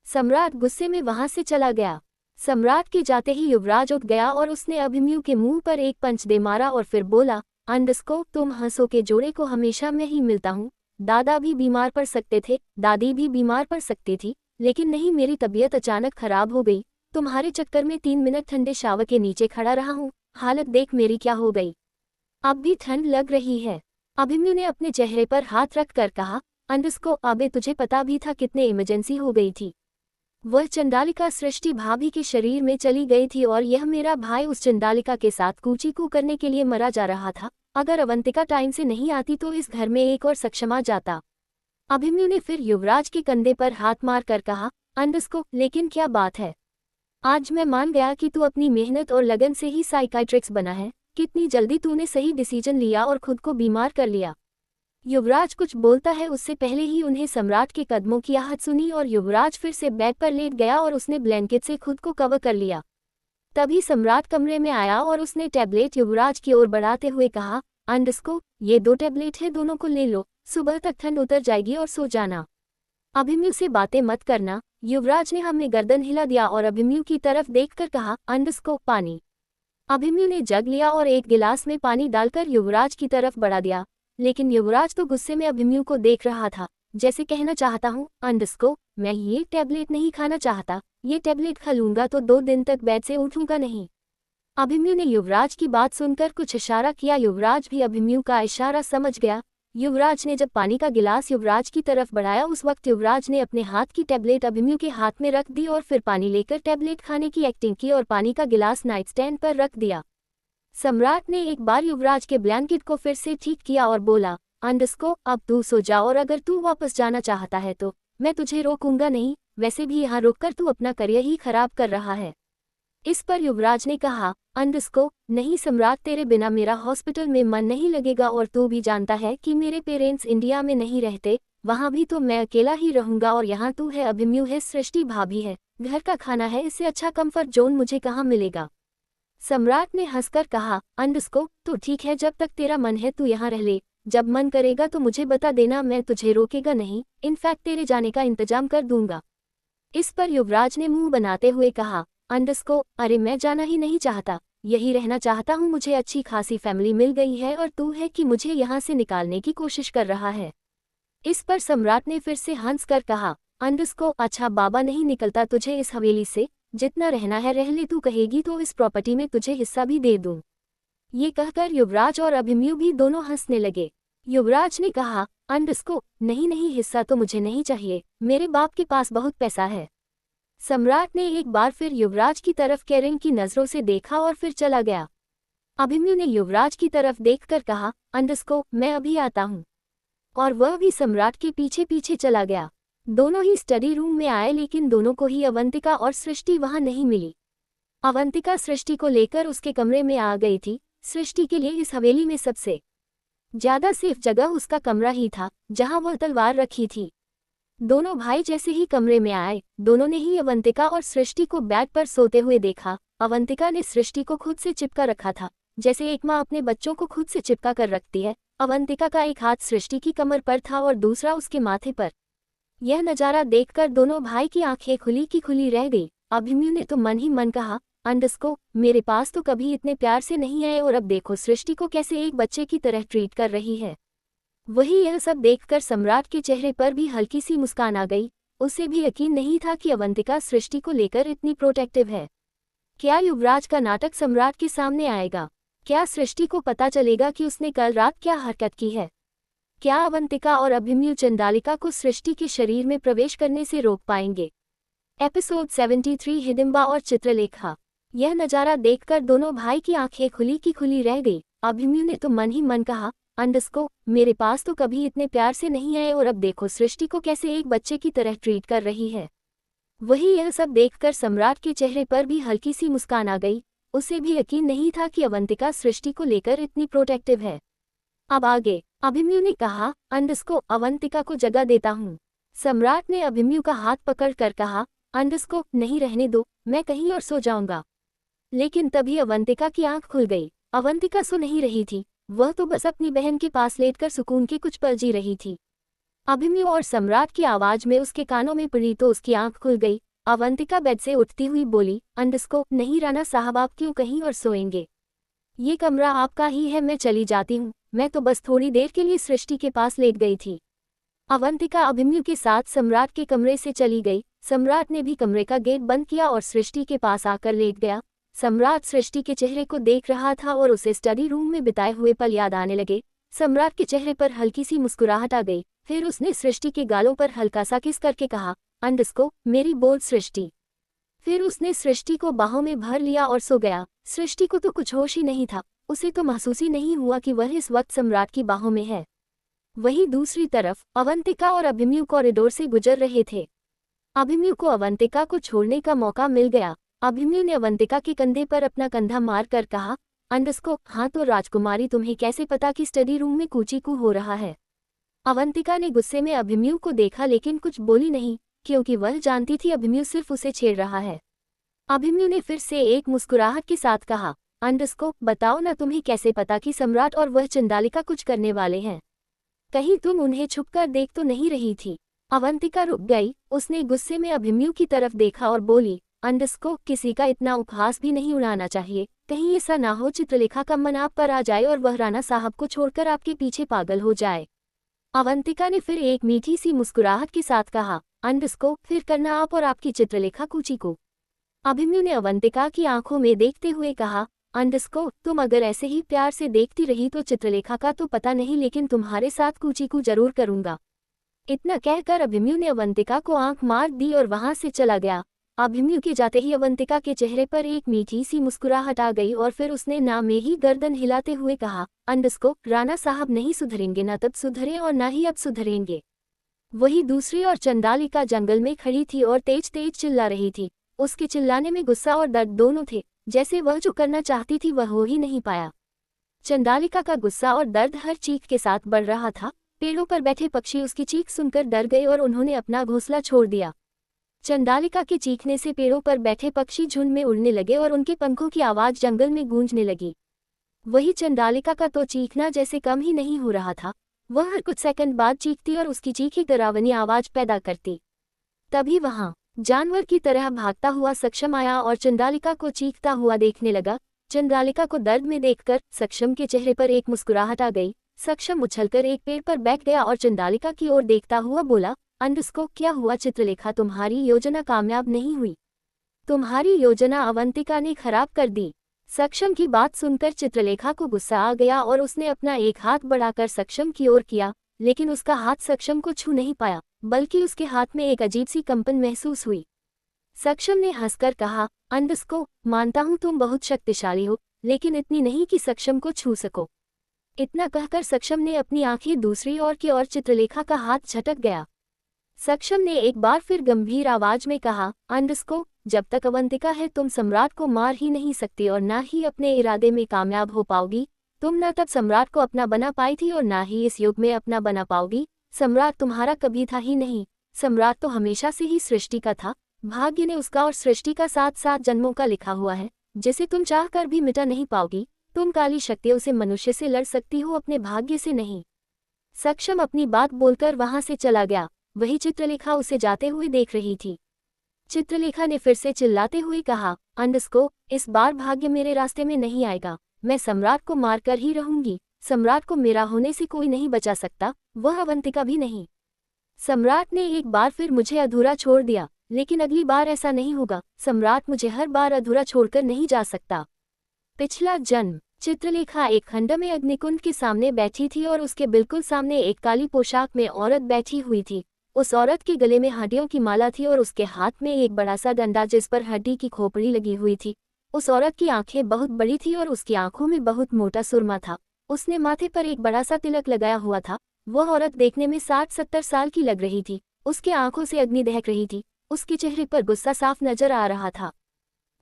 सम्राट गुस्से में वहां से चला गया। सम्राट के जाते ही युवराज उठ गया और उसने अभिमन्यु के मुंह पर एक पंच दे मारा और फिर बोला, अंडस्को तुम हंसों के जोड़े को हमेशा मैं ही मिलता हूँ। दादा भी बीमार पड़ सकते थे, दादी भी बीमार पड़ सकती थी, लेकिन नहीं, मेरी तबीयत अचानक खराब हो गई। तुम्हारे चक्कर में 3 मिनट ठंडे शावर के नीचे खड़ा रहा हूँ, हालत देख मेरी क्या हो गई। अब भी ठंड लग रही है। अभिमन्यु ने अपने चेहरे पर हाथ रख कर कहा, अंडस्को अबे तुझे पता भी था कितने इमरजेंसी हो गई थी। वह चंडालिका सृष्टि भाभी के शरीर में चली गई थी और यह मेरा भाई उस चंडालिका के साथ कूची-कू करने के लिए मरा जा रहा था। अगर अवंतिका टाइम से नहीं आती तो इस घर में एक और सक्षम आ जाता। अभिमन्यु ने फिर युवराज के कंधे पर हाथ मार कर कहा, अंडस्को लेकिन क्या बात है? आज मैं मान गया कि तू अपनी मेहनत और लगन से ही साइकाइट्रिस्ट बना है। कितनी जल्दी तूने सही डिसीजन लिया और खुद को बीमार कर लिया। युवराज कुछ बोलता है उससे पहले ही उन्हें सम्राट के कदमों की आहट सुनी और युवराज फिर से बेड पर लेट गया और उसने ब्लैंकेट से खुद को कवर कर लिया। तभी सम्राट कमरे में आया और उसने टैबलेट युवराज की ओर बढ़ाते हुए कहा, अंडस्को ये 2 टैबलेट है, दोनों को ले लो, सुबह तक ठंड उतर जाएगी और सो जाना। अभिमन्यु से बातें मत करना। युवराज ने हमें गर्दन हिला दिया और अभिमन्यु की तरफ देखकर कहा, अंडस्को पानी। अभिमन्यु ने जग लिया और एक गिलास में पानी डालकर युवराज की तरफ बढ़ा दिया, लेकिन युवराज तो गुस्से में अभिमन्यु को देख रहा था, जैसे कहना चाहता हूँ, अंडस्को मैं ये टैबलेट नहीं खाना चाहता, ये टैबलेट खा लूंगा तो 2 दिन तक बेड से उठूंगा नहीं। अभिमन्यु ने युवराज की बात सुनकर कुछ इशारा किया। युवराज भी अभिमन्यु का इशारा समझ गया। युवराज ने जब पानी का गिलास युवराज की तरफ बढ़ाया उस वक्त युवराज ने अपने हाथ की टैबलेट अभिमन्यु के हाथ में रख दी और फिर पानी लेकर टैबलेट खाने की एक्टिंग की और पानी का गिलास नाइट स्टैंड पर रख दिया। सम्राट ने एक बार युवराज के ब्लैंकेट को फिर से ठीक किया और बोला, अंडस्को अब तू सो जा और अगर तू वापस जाना चाहता है तो मैं तुझे रोकूंगा नहीं, वैसे भी यहाँ रुककर तू अपना करियर ही खराब कर रहा है। इस पर युवराज ने कहा, अंडस्को नहीं सम्राट तेरे बिना मेरा हॉस्पिटल में मन नहीं लगेगा और तू भी जानता है कि मेरे पेरेंट्स इंडिया में नहीं रहते, वहाँ भी तो मैं अकेला ही रहूंगा और यहाँ तू है, अभिमन्यु है, सृष्टि भाभी है, घर का खाना है, इससे अच्छा कंफर्ट जोन मुझे कहाँ मिलेगा। सम्राट ने हंसकर कहा, अंडस्को तो ठीक है, जब तक तेरा मन है तू यहाँ रह ले, जब मन करेगा तो मुझे बता देना, मैं तुझे रोकेगा नहीं, इनफैक्ट तेरे जाने का इंतजाम कर दूंगा। इस पर युवराज ने मुंह बनाते हुए कहा, अंडस्को अरे मैं जाना ही नहीं चाहता, यही रहना चाहता हूँ, मुझे अच्छी खासी फैमिली मिल गई है और तू है कि मुझे यहाँ से निकालने की कोशिश कर रहा है। इस पर सम्राट ने फिर से हंस कर कहा, अंडस्को अच्छा बाबा नहीं निकलता तुझे इस हवेली से, जितना रहना है रह ले, तू कहेगी तो इस प्रॉपर्टी में तुझे हिस्सा भी दे दूं। ये कहकर युवराज और अभिमन्यु भी दोनों हंसने लगे। युवराज ने कहा, अंडस्को, नहीं नहीं, हिस्सा तो मुझे नहीं चाहिए, मेरे बाप के पास बहुत पैसा है। सम्राट ने एक बार फिर युवराज की तरफ केयरिंग की नजरों से देखा और फिर चला गया। अभिमन्यु ने युवराज की तरफ देखकर कहा, अंडस्को, मैं अभी आता हूँ। और वह भी सम्राट के पीछे पीछे चला गया। दोनों ही स्टडी रूम में आए, लेकिन दोनों को ही अवंतिका और सृष्टि वहां नहीं मिली। अवंतिका सृष्टि को लेकर उसके कमरे में आ गई थी। सृष्टि के लिए इस हवेली में सबसे ज्यादा सेफ जगह उसका कमरा ही था, जहां वह तलवार रखी थी। दोनों भाई जैसे ही कमरे में आए, दोनों ने ही अवंतिका और सृष्टि को बेड पर सोते हुए देखा। अवंतिका ने सृष्टि को खुद से चिपका रखा था, जैसे एक माँ अपने बच्चों को खुद से चिपका कर रखती है। अवंतिका का एक हाथ सृष्टि की कमर पर था और दूसरा उसके माथे पर। यह नजारा देखकर दोनों भाई की आंखें खुली की खुली रह गई। अभिमन्यु ने तो मन ही मन कहा, अंडस्को, मेरे पास तो कभी इतने प्यार से नहीं आए और अब देखो सृष्टि को कैसे एक बच्चे की तरह ट्रीट कर रही है। वही यह सब देखकर सम्राट के चेहरे पर भी हल्की सी मुस्कान आ गई। उसे भी यकीन नहीं था कि अवंतिका सृष्टि को लेकर इतनी प्रोटेक्टिव है। क्या युवराज का नाटक सम्राट के सामने आएगा? क्या सृष्टि को पता चलेगा कि उसने कल रात क्या हरकत की है? क्या अवंतिका और अभिमन्यु चंडालिका को सृष्टि के शरीर में प्रवेश करने से रोक पाएंगे? एपिसोड 73 हिडिंबा और चित्रलेखा। यह नजारा देखकर दोनों भाई की आंखें खुली की खुली रह गई। अभिमन्यु ने तो मन ही मन कहा, अंडस्को, मेरे पास तो कभी इतने प्यार से नहीं आए और अब देखो सृष्टि को कैसे एक बच्चे की तरह ट्रीट कर रही है। वही यह सब देखकर सम्राट के चेहरे पर भी हल्की सी मुस्कान आ गई। उसे भी यकीन नहीं था कि अवंतिका सृष्टि को लेकर इतनी प्रोटेक्टिव है। अब आगे। अभिमन्यु ने कहा, अंडस्को, अवंतिका को जगह देता हूँ। सम्राट ने अभिमन्यु का हाथ पकड़कर कहा, अंडस्को, नहीं, रहने दो, मैं कहीं और सो जाऊंगा। लेकिन तभी अवंतिका की आंख खुल गई। अवंतिका सो नहीं रही थी, वह तो बस अपनी बहन के पास लेटकर सुकून के कुछ पल जी रही थी। अभिमन्यु और सम्राट की आवाज में उसके कानों में पड़ी तो उसकी आंख खुल गई। अवंतिका बेड से उठती हुई बोली, अंडस्को, नहीं राणा साहब, आप क्यों कहीं और सोएंगे? ये कमरा आपका ही है, मैं चली जाती हूँ, मैं तो बस थोड़ी देर के लिए सृष्टि के पास लेट गई थी। अवंतिका अभिमन्यु के साथ सम्राट के कमरे से चली गई। सम्राट ने भी कमरे का गेट बंद किया और सृष्टि के पास आकर लेट गया। सम्राट सृष्टि के चेहरे को देख रहा था और उसे स्टडी रूम में बिताए हुए पल याद आने लगे। सम्राट के चेहरे पर हल्की सी मुस्कुराहट आ गई। फिर उसने सृष्टि के गालों पर हल्का सा किस करके कहा, अंडस्को, मेरी बोल सृष्टि। फिर उसने सृष्टि को बाहों में भर लिया और सो गया। सृष्टि को तो कुछ होश ही नहीं था, उसे तो महसूस ही नहीं हुआ कि वह इस वक्त सम्राट की बाहों में है। वहीं दूसरी तरफ अवंतिका और अभिमन्यु कॉरिडोर से गुजर रहे थे। अभिमन्यु को अवंतिका को छोड़ने का मौका मिल गया। अभिमन्यु ने अवंतिका के कंधे पर अपना कंधा मार कर कहा, अंडस्को, हाँ तो राजकुमारी, तुम्हें कैसे पता कि स्टडी रूम में कूचीकू हो रहा है? अवंतिका ने गुस्से में अभिमन्यु को देखा लेकिन कुछ बोली नहीं, क्योंकि वह जानती थी अभिमन्यु सिर्फ उसे छेड़ रहा है। अभिमन्यु ने फिर से एक मुस्कुराहट के साथ कहा, अंडस्को, बताओ ना, तुम्हें कैसे पता कि सम्राट और वह चंडालिका कुछ करने वाले हैं? कहीं तुम उन्हें छुपकर देख तो नहीं रही थी? अवंतिका रुक गई। उसने गुस्से में अभिमन्यु की तरफ देखा और बोली, अंडस्को, किसी का इतना उपहास भी नहीं उड़ाना चाहिए। कहीं ऐसा ना हो चित्रलेखा का मन आप पर आ जाए और वह राणा साहब को छोड़कर आपके पीछे पागल हो जाए। अवंतिका ने फिर एक मीठी सी मुस्कुराहट के साथ कहा, अंडस्को, फिर करना आप और आपकी चित्रलेखा कूची को। अभिमन्यु ने अवंतिका की आंखों में देखते हुए कहा, अंडस्को, तुम अगर ऐसे ही प्यार से देखती रही तो चित्रलेखा का तो पता नहीं, लेकिन तुम्हारे साथ कूची को जरूर करूंगा। इतना कहकर अभिमन्यु ने अवंतिका को आंख मार दी और वहां से चला गया। अभिमन्यु के जाते ही अवंतिका के चेहरे पर एक मीठी सी मुस्कुराहट आ गई और फिर उसने ना में ही गर्दन हिलाते हुए कहा, अंडस्को, राणा साहब नहीं सुधरेंगे, ना तब सुधरे और ना ही अब सुधरेंगे। वही दूसरी और चंडालिका जंगल में खड़ी थी और तेज तेज चिल्ला रही थी। उसके चिल्लाने में गुस्सा और दर्द दोनों थे, जैसे वह जो करना चाहती थी वह हो ही नहीं पाया। चंडालिका का गुस्सा और दर्द हर चीख के साथ बढ़ रहा था। पेड़ों पर बैठे पक्षी उसकी चीख सुनकर डर गए और उन्होंने अपना घोंसला छोड़ दिया। चंडालिका के चीखने से पेड़ों पर बैठे पक्षी झुंड में उड़ने लगे और उनके पंखों की आवाज जंगल में गूंजने लगी। वही चंडालिका का तो चीखना जैसे कम ही नहीं हो रहा था। वह हर कुछ सेकंड बाद चीखती और उसकी चीख एक डरावनी आवाज पैदा करती। तभी वहां जानवर की तरह भागता हुआ सक्षम आया और चंडालिका को चीखता हुआ देखने लगा। चंडालिका को दर्द में देखकर सक्षम के चेहरे पर एक मुस्कुराहट आ गई। सक्षम उछलकर एक पेड़ पर बैठ गया और चंडालिका की ओर देखता हुआ बोला, अंडस्को, क्या हुआ चित्रलेखा, तुम्हारी योजना कामयाब नहीं हुई? तुम्हारी योजना अवंतिका ने खराब कर दी। सक्षम की बात सुनकर चित्रलेखा को गुस्सा आ गया और उसने अपना एक हाथ बढ़ाकर सक्षम की ओर किया, लेकिन उसका हाथ सक्षम को छू नहीं पाया, बल्कि उसके हाथ में एक अजीब सी कंपन महसूस हुई। सक्षम ने हंसकर कहा, अंडस्को, मानता हूं तुम बहुत शक्तिशाली हो, लेकिन इतनी नहीं कि सक्षम को छू सको। इतना कहकर सक्षम ने अपनी आंखें दूसरी ओर की और चित्रलेखा का हाथ झटक गया। सक्षम ने एक बार फिर गंभीर आवाज में कहा, अंडस्को, जब तक अवंतिका है तुम सम्राट को मार ही नहीं सकती और ना ही अपने इरादे में कामयाब हो पाओगी। तुम न तब सम्राट को अपना बना पाई थी और ना ही इस युग में अपना बना पाओगी। सम्राट तुम्हारा कभी था ही नहीं। सम्राट तो हमेशा से ही सृष्टि का था। भाग्य ने उसका और सृष्टि का 7-7 जन्मों का लिखा हुआ है, जिसे तुम चाह कर भी मिटा नहीं पाओगी। तुम काली शक्तियों से मनुष्य से लड़ सकती हो, अपने भाग्य से नहीं। सक्षम अपनी बात बोलकर वहां से चला गया। वही चित्रलेखा उसे जाते हुए देख रही थी। चित्रलेखा ने फिर से चिल्लाते हुए कहा, अंडस्को, इस बार भाग्य मेरे रास्ते में नहीं आएगा। मैं सम्राट को मारकर ही रहूंगी। सम्राट को मेरा होने से कोई नहीं बचा सकता, वह अवंतिका भी नहीं। सम्राट ने एक बार फिर मुझे अधूरा छोड़ दिया, लेकिन अगली बार ऐसा नहीं होगा। सम्राट मुझे हर बार अधूरा छोड़कर नहीं जा सकता। पिछला जन्म। चित्रलेखा एक खंड में अग्निकुंड के सामने बैठी थी और उसके बिल्कुल सामने एक काली पोशाक में औरत बैठी हुई थी। उस औरत के गले में हड्डियों की माला थी और उसके हाथ में एक बड़ा सा डंडा जिस पर हड्डी की खोपड़ी लगी हुई थी। उस औरत की आंखें बहुत बड़ी थी और उसकी आंखों में बहुत मोटा सुरमा था। उसने माथे पर एक बड़ा सा तिलक लगाया हुआ था। वह औरत देखने में 60-70 साल की लग रही थी। उसके आंखों से अग्नि दहक रही थी। उसके चेहरे पर गुस्सा साफ नजर आ रहा था।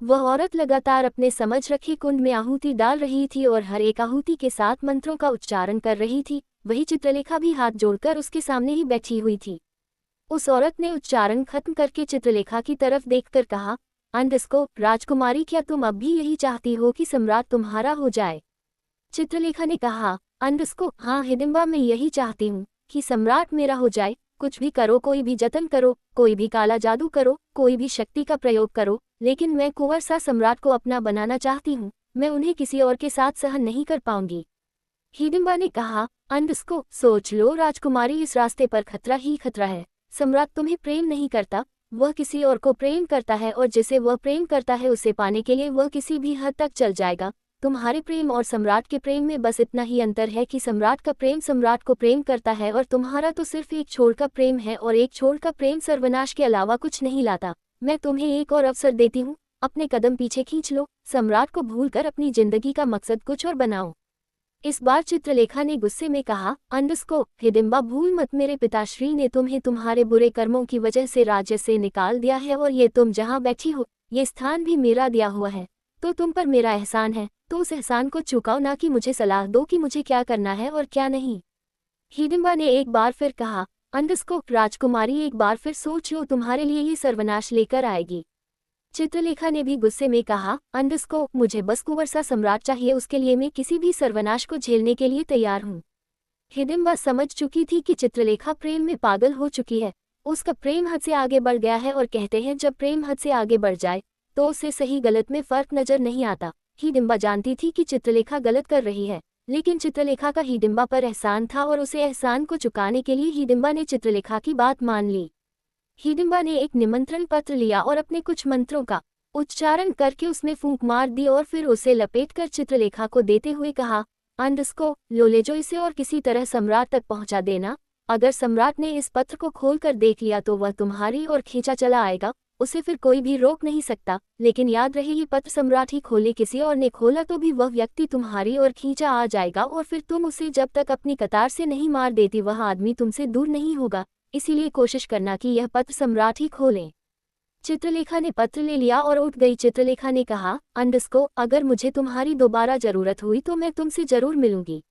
वह औरत लगातार अपने समझ रखे कुंड में आहुति डाल रही थी और हर एक आहुति के साथ मंत्रों का उच्चारण कर रही थी। वही चित्रलेखा भी हाथ जोड़कर उसके सामने ही बैठी हुई थी। उस औरत ने उच्चारण खत्म करके चित्रलेखा की तरफ देखकर कहा, अंडस्को, राजकुमारी, क्या तुम अब भी यही चाहती हो कि सम्राट तुम्हारा हो जाए? चित्रलेखा ने कहा, अंडस्को, हाँ हिडिंबा, मैं यही चाहती हूँ कि सम्राट मेरा हो जाए। कुछ भी करो, कोई भी जतन करो, कोई भी काला जादू करो, कोई भी शक्ति का प्रयोग करो, लेकिन मैं कुंवर सा सम्राट को अपना बनाना चाहती हूँ। मैं उन्हें किसी और के साथ सहन नहीं कर पाऊंगी। हिडिंबा ने कहा, अंडस्को, सोच लो राजकुमारी, इस रास्ते पर खतरा ही खतरा है। सम्राट तुम्हें प्रेम नहीं करता, वह किसी और को प्रेम करता है और जिसे वह प्रेम करता है उसे पाने के लिए वह किसी भी हद तक चल जाएगा। तुम्हारे प्रेम और सम्राट के प्रेम में बस इतना ही अंतर है कि सम्राट का प्रेम सम्राट को प्रेम करता है और तुम्हारा तो सिर्फ एक छोड़ का प्रेम है, और एक छोड़ का प्रेम सर्वनाश के अलावा कुछ नहीं लाता। मैं तुम्हें एक और अवसर देती हूँ, अपने कदम पीछे खींच लो। सम्राट को भूलकर अपनी जिंदगी का मकसद कुछ और बनाओ। इस बार चित्रलेखा ने गुस्से में कहा, अंडस्को, हिडिंबा, भूल मत, मेरे पिताश्री ने तुम्हें तुम्हारे बुरे कर्मों की वजह से राज्य से निकाल दिया है और ये तुम जहाँ बैठी हो ये स्थान भी मेरा दिया हुआ है। तो तुम पर मेरा एहसान है, तो उस एहसान को चुकाओ, ना कि मुझे सलाह दो कि मुझे क्या करना है और क्या नहीं। हिडिंबा ने एक बार फिर कहा, अंडस्को, राजकुमारी, एक बार फिर सोच लो, तुम्हारे लिए ये सर्वनाश लेकर आएगी। चित्रलेखा ने भी गुस्से में कहा, अंडस्को, मुझे बस कुंवर सा सम्राट चाहिए, उसके लिए मैं किसी भी सर्वनाश को झेलने के लिए तैयार हूँ। हिडिंबा समझ चुकी थी कि चित्रलेखा प्रेम में पागल हो चुकी है। उसका प्रेम हद से आगे बढ़ गया है और कहते हैं जब प्रेम हद से आगे बढ़ जाए तो उसे सही गलत में फर्क नजर नहीं आता। हिडिंबा जानती थी कि चित्रलेखा गलत कर रही है, लेकिन चित्रलेखा का हिडिंबा पर एहसान था और उसे एहसान को चुकाने के लिए हिडिंबा ने चित्रलेखा की बात मान ली। हिडिंबा ने एक निमंत्रण पत्र लिया और अपने कुछ मंत्रों का उच्चारण करके उसमें फूंक मार दी और फिर उसे लपेटकर चित्रलेखा को देते हुए कहा, अंडस्को, लो ले जो इसे और किसी तरह सम्राट तक पहुंचा देना। अगर सम्राट ने इस पत्र को खोलकर देख लिया तो वह तुम्हारी ओर खींचा चला आएगा, उसे फिर कोई भी रोक नहीं सकता। लेकिन याद रहे, ये पत्र सम्राट ही खोले, किसी और ने खोला तो भी वह व्यक्ति तुम्हारी ओर खींचा आ जाएगा और फिर तुम उसे जब तक अपनी कतार से नहीं मार देती वह आदमी तुमसे दूर नहीं होगा। इसीलिए कोशिश करना कि यह पत्र सम्राट ही खोले। चित्रलेखा ने पत्र ले लिया और उठ गई। चित्रलेखा ने कहा, अंडस्को, अगर मुझे तुम्हारी दोबारा जरूरत हुई तो मैं तुमसे जरूर मिलूंगी।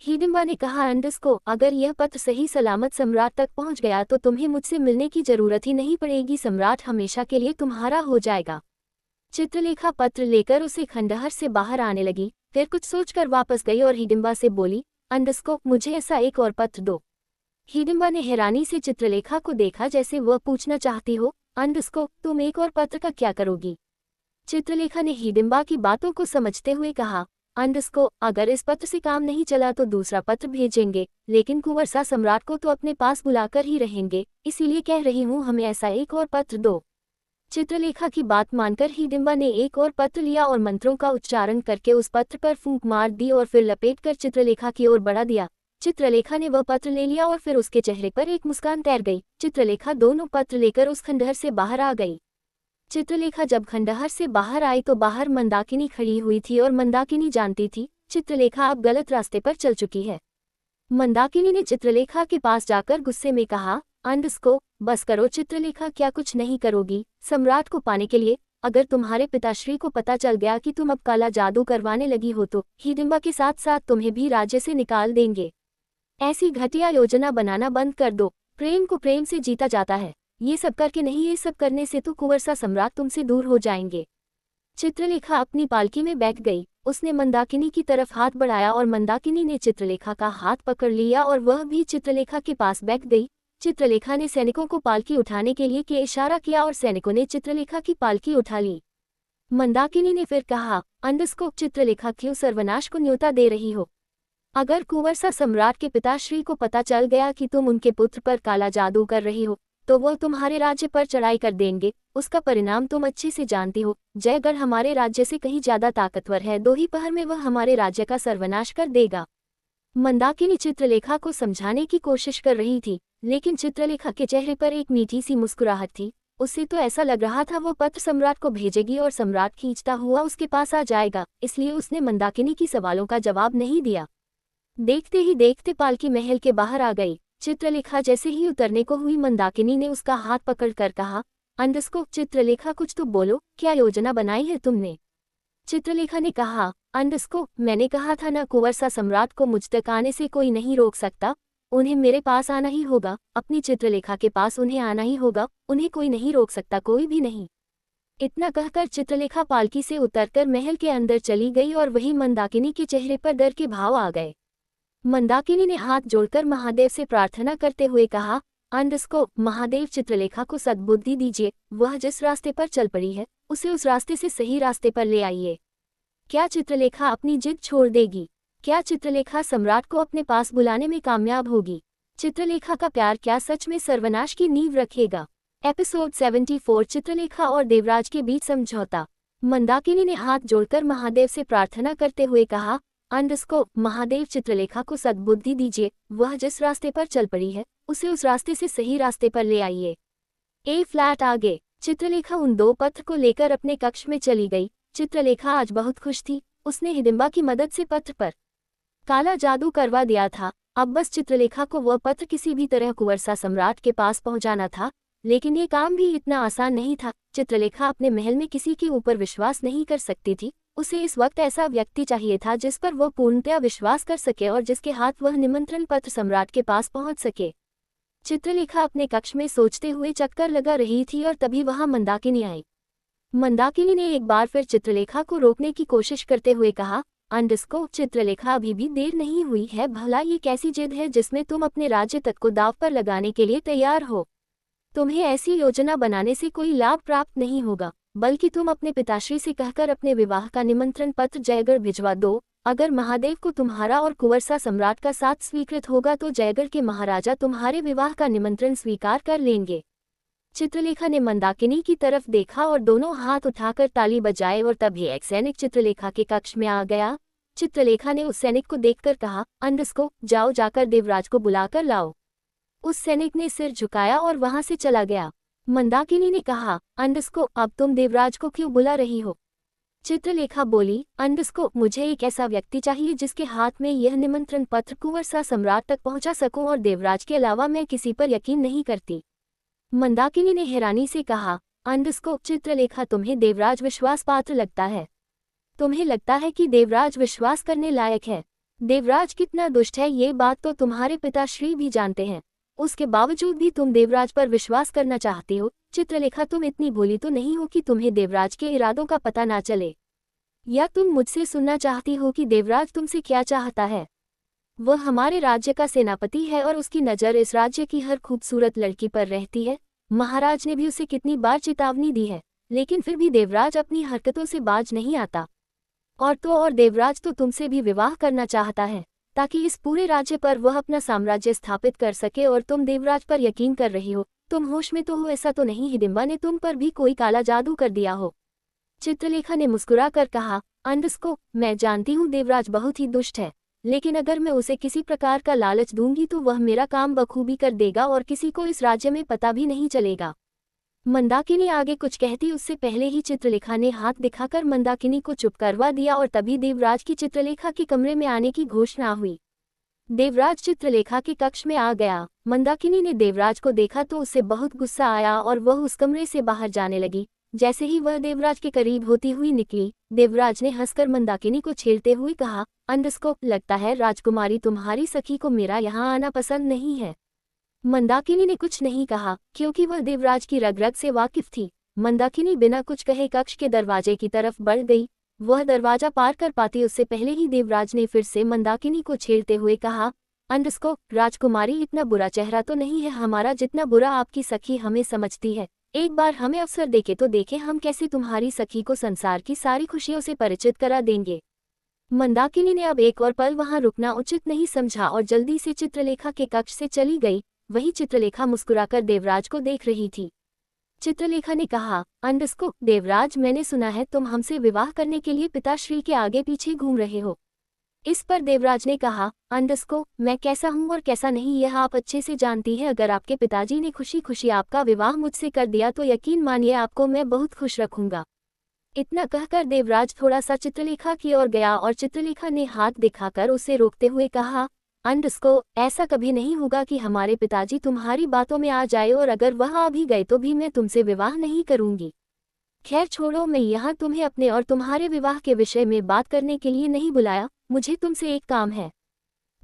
हिडिंबा ने कहा, अंडस्को, अगर यह पत्र सही सलामत सम्राट तक पहुंच गया तो तुम्हें मुझसे मिलने की जरूरत ही नहीं पड़ेगी, सम्राट हमेशा के लिए तुम्हारा हो जाएगा। चित्रलेखा पत्र लेकर उसे खंडहर से बाहर आने लगी, फिर कुछ सोचकर वापस गई और हिडिंबा से बोली, अंडस्को, मुझे ऐसा एक और पत्र दो। हिडिंबा ने हैरानी से चित्रलेखा को देखा, जैसे वह पूछना चाहती हो, अंडस्को, तुम एक और पत्र का क्या करोगी? चित्रलेखा ने हिडिंबा की बातों को समझते हुए कहा, अंडस्को, अगर इस पत्र से काम नहीं चला तो दूसरा पत्र भेजेंगे, लेकिन कुंवर सा सम्राट को तो अपने पास बुलाकर ही रहेंगे, इसीलिए कह रही हूँ हमें ऐसा एक और पत्र दो। चित्रलेखा की बात मानकर हिडिंबा ने एक और पत्र लिया और मंत्रों का उच्चारण करके उस पत्र पर फूंक मार दी और फिर लपेटकर चित्रलेखा की ओर बढ़ा दिया। चित्रलेखा ने वह पत्र ले लिया और फिर उसके चेहरे पर एक मुस्कान तैर गई। चित्रलेखा दोनों पत्र लेकर उस खंडहर से बाहर आ गई। चित्रलेखा जब खंडहर से बाहर आई तो बाहर मंदाकिनी खड़ी हुई थी और मंदाकिनी जानती थी चित्रलेखा अब गलत रास्ते पर चल चुकी है। मंदाकिनी ने चित्रलेखा के पास जाकर गुस्से में कहा, अंडस्को, बस करो चित्रलेखा, क्या कुछ नहीं करोगी सम्राट को पाने के लिए? अगर तुम्हारे पिताश्री को पता चल गया कि तुम अब काला जादू करवाने लगी हो तो हिडिंबा के साथ साथ तुम्हें भी राज्य से निकाल देंगे। ऐसी घटिया योजना बनाना बंद कर दो। प्रेम को प्रेम से जीता जाता है, ये सब करके नहीं, ये सब करने से तो कुंवरसा सम्राट तुमसे दूर हो जाएंगे। चित्रलेखा अपनी पालकी में बैठ गई। उसने मंदाकिनी की तरफ हाथ बढ़ाया और मंदाकिनी ने चित्रलेखा का हाथ पकड़ लिया और वह भी चित्रलेखा के पास बैठ गई। चित्रलेखा ने सैनिकों को पालकी उठाने के लिए इशारा किया और सैनिकों ने चित्रलेखा की पालकी उठा ली। मंदाकिनी ने फिर कहा, अंडस्को, चित्रलेखा, क्यों सर्वनाश को न्योता दे रही हो? अगर कुंवरसा सम्राट के पिताश्री को पता चल गया कि तुम उनके पुत्र पर काला जादू कर रही हो तो वह तुम्हारे राज्य पर चढ़ाई कर देंगे। उसका परिणाम तुम अच्छे से जानती हो। जयगढ़ हमारे राज्य से कहीं ज्यादा ताकतवर है, 2 ही पहर में वह हमारे राज्य का सर्वनाश कर देगा। मंदाकिनी चित्रलेखा को समझाने की कोशिश कर रही थी, लेकिन चित्रलेखा के चेहरे पर एक मीठी सी मुस्कुराहट थी। उससे तो ऐसा लग रहा था वो पत्र सम्राट को भेजेगी और सम्राट खींचता हुआ उसके पास आ जाएगा, इसलिए उसने मंदाकिनी की सवालों का जवाब नहीं दिया। देखते ही देखते पालकी महल के बाहर आ गई। चित्रलेखा जैसे ही उतरने को हुई मंदाकिनी ने उसका हाथ पकड़कर कहा, अंडस्को, चित्रलेखा, कुछ तो बोलो, क्या योजना बनाई है तुमने? चित्रलेखा ने कहा, अंडस्को, मैंने कहा था ना, कुंवरसा सम्राट को मुझ तक आने से कोई नहीं रोक सकता। उन्हें मेरे पास आना ही होगा, अपनी चित्रलेखा के पास उन्हें आना ही होगा। उन्हें कोई नहीं रोक सकता, कोई भी नहीं। इतना कहकर चित्रलेखा पालकी से उतरकर महल के अंदर चली गई और वही मंदाकिनी के चेहरे पर डर के भाव आ गए। मंदाकिनी ने हाथ जोड़कर महादेव से प्रार्थना करते हुए कहा, अंडस्को, महादेव, चित्रलेखा को सद्बुद्धि दीजिए। वह जिस रास्ते पर चल पड़ी है उसे उस रास्ते से सही रास्ते पर ले आइए। क्या चित्रलेखा अपनी जिद छोड़ देगी? क्या चित्रलेखा सम्राट को अपने पास बुलाने में कामयाब होगी? चित्रलेखा का प्यार क्या सच में सर्वनाश की नींव रखेगा? एपिसोड 74, चित्रलेखा और देवराज के बीच समझौता। मंदाकिनी ने हाथ जोड़कर महादेव से प्रार्थना करते हुए कहा, अंडस्को, महादेव, चित्रलेखा को सद्बुद्धि दीजिए। वह जिस रास्ते पर चल पड़ी है उसे उस रास्ते से सही रास्ते पर ले आइए। फ्लैट आगे। चित्रलेखा उन 2 पत्र को लेकर अपने कक्ष में चली गई। चित्रलेखा आज बहुत खुश थी। उसने हिडिंबा की मदद से पत्र पर काला जादू करवा दिया था। अब बस चित्रलेखा को वह पत्र किसी भी तरह कुंवरसा सम्राट के पास पहुंचाना था, लेकिन ये काम भी इतना आसान नहीं था। चित्रलेखा अपने महल में किसी के ऊपर विश्वास नहीं कर सकती थी। उसे इस वक्त ऐसा व्यक्ति चाहिए था जिस पर वह पूर्णतया विश्वास कर सके और जिसके हाथ वह निमंत्रण पत्र सम्राट के पास पहुंच सके। चित्रलेखा अपने कक्ष में सोचते हुए चक्कर लगा रही थी और तभी वहां मंदाकिनी आई। मंदाकिनी ने एक बार फिर चित्रलेखा को रोकने की कोशिश करते हुए कहा, अंडस्को, चित्रलेखा, अभी भी देर नहीं हुई है। भला ये कैसी जिद है जिसमें तुम अपने राज्य तक को दांव पर लगाने के लिए तैयार हो? तुम्हें ऐसी योजना बनाने से कोई लाभ प्राप्त नहीं होगा, बल्कि तुम अपने पिताश्री से कहकर अपने विवाह का निमंत्रण पत्र जयगढ़ भिजवा दो। अगर महादेव को तुम्हारा और कुंवरसा सम्राट का साथ स्वीकृत होगा तो जयगढ़ के महाराजा तुम्हारे विवाह का निमंत्रण स्वीकार कर लेंगे। चित्रलेखा ने मंदाकिनी की तरफ देखा और दोनों हाथ उठाकर ताली बजाए और तभी एक सैनिक चित्रलेखा के कक्ष में आ गया। चित्रलेखा ने उस सैनिक को देखकर कहा, अंडस्को, जाओ, जाकर देवराज को बुलाकर लाओ। उस सैनिक ने सिर झुकाया और वहां से चला गया। मंदाकिनी ने कहा, अंडस्को, अब तुम देवराज को क्यों बुला रही हो? चित्रलेखा बोली, अंडस्को, मुझे एक ऐसा व्यक्ति चाहिए जिसके हाथ में यह निमंत्रण पत्र कुंवरसा सम्राट तक पहुंचा सकूं और देवराज के अलावा मैं किसी पर यकीन नहीं करती। मंदाकिनी ने हैरानी से कहा, अंडस्को, चित्रलेखा, तुम्हें देवराज विश्वास पात्र लगता है? तुम्हें लगता है कि देवराज विश्वास करने लायक है? देवराज कितना दुष्ट है ये बात तो तुम्हारे पिताश्री भी जानते हैं। उसके बावजूद भी तुम देवराज पर विश्वास करना चाहती हो। चित्रलेखा, तुम इतनी भोली तो नहीं हो कि तुम्हें देवराज के इरादों का पता ना चले? या तुम मुझसे सुनना चाहती हो कि देवराज तुमसे क्या चाहता है? वह हमारे राज्य का सेनापति है और उसकी नज़र इस राज्य की हर खूबसूरत लड़की पर रहती है। महाराज ने भी उसे कितनी बार चेतावनी दी है, लेकिन फिर भी देवराज अपनी हरकतों से बाज नहीं आता। और देवराज तो तुमसे भी विवाह करना चाहता है ताकि इस पूरे राज्य पर वह अपना साम्राज्य स्थापित कर सके और तुम देवराज पर यकीन कर रही हो तुम होश में तो हो, ऐसा तो नहीं हिडिंबा ने तुम पर भी कोई काला जादू कर दिया हो? चित्रलेखा ने मुस्कुरा कर कहा, अंडस्को, मैं जानती हूँ देवराज बहुत ही दुष्ट है, लेकिन अगर मैं उसे किसी प्रकार का लालच दूंगी तो वह मेरा काम बखूबी कर देगा और किसी को इस राज्य में पता भी नहीं चलेगा। मंदाकिनी आगे कुछ कहती उससे पहले ही चित्रलेखा ने हाथ दिखाकर मंदाकिनी को चुप करवा दिया और तभी देवराज की चित्रलेखा के कमरे में आने की घोषणा हुई। देवराज चित्रलेखा के कक्ष में आ गया। मंदाकिनी ने देवराज को देखा तो उसे बहुत गुस्सा आया और वह उस कमरे से बाहर जाने लगी। जैसे ही वह देवराज के करीब होती हुई निकली, देवराज ने हंसकर मंदाकिनी को छेड़ते हुए कहा, अंडस्को, लगता है राजकुमारी तुम्हारी सखी को मेरा यहाँ आना पसंद नहीं है। मंदाकिनी ने कुछ नहीं कहा क्योंकि वह देवराज की रग रग से वाकिफ थी। मंदाकिनी बिना कुछ कहे कक्ष के दरवाजे की तरफ बढ़ गई। वह दरवाजा पार कर पाती उससे पहले ही देवराज ने फिर से मंदाकिनी को छेड़ते हुए कहा, अंडस्को, राजकुमारी इतना बुरा चेहरा तो नहीं है हमारा जितना बुरा आपकी सखी हमें समझती है। एक बार हमें अवसर देके तो देखें हम कैसे तुम्हारी सखी को संसार की सारी खुशियों से परिचित करा देंगे। मंदाकिनी ने अब एक और पल वहां रुकना उचित नहीं समझा और जल्दी से चित्रलेखा के कक्ष से चली गई। वही चित्रलेखा मुस्कुराकर देवराज को देख रही थी। चित्रलेखा ने कहा, अंडस्को, देवराज, मैंने सुना है तुम हमसे विवाह करने के लिए पिताश्री के आगे पीछे घूम रहे हो। इस पर देवराज ने कहा, अंडस्को, मैं कैसा हूँ और कैसा नहीं यह आप अच्छे से जानती हैं। अगर आपके पिताजी ने खुशी खुशी आपका विवाह मुझसे कर दिया तो यकीन मानिए आपको मैं बहुत खुश रखूंगा। इतना कहकर देवराज थोड़ा सा चित्रलेखा की ओर गया और चित्रलेखा ने हाथ दिखाकर उसे रोकते हुए कहा, अंडस्को, ऐसा कभी नहीं होगा कि हमारे पिताजी तुम्हारी बातों में आ जाए और अगर वह आ भी गए तो भी मैं तुमसे विवाह नहीं करूंगी। खैर छोड़ो, मैं यहाँ तुम्हें अपने और तुम्हारे विवाह के विषय में बात करने के लिए नहीं बुलाया, मुझे तुमसे एक काम है।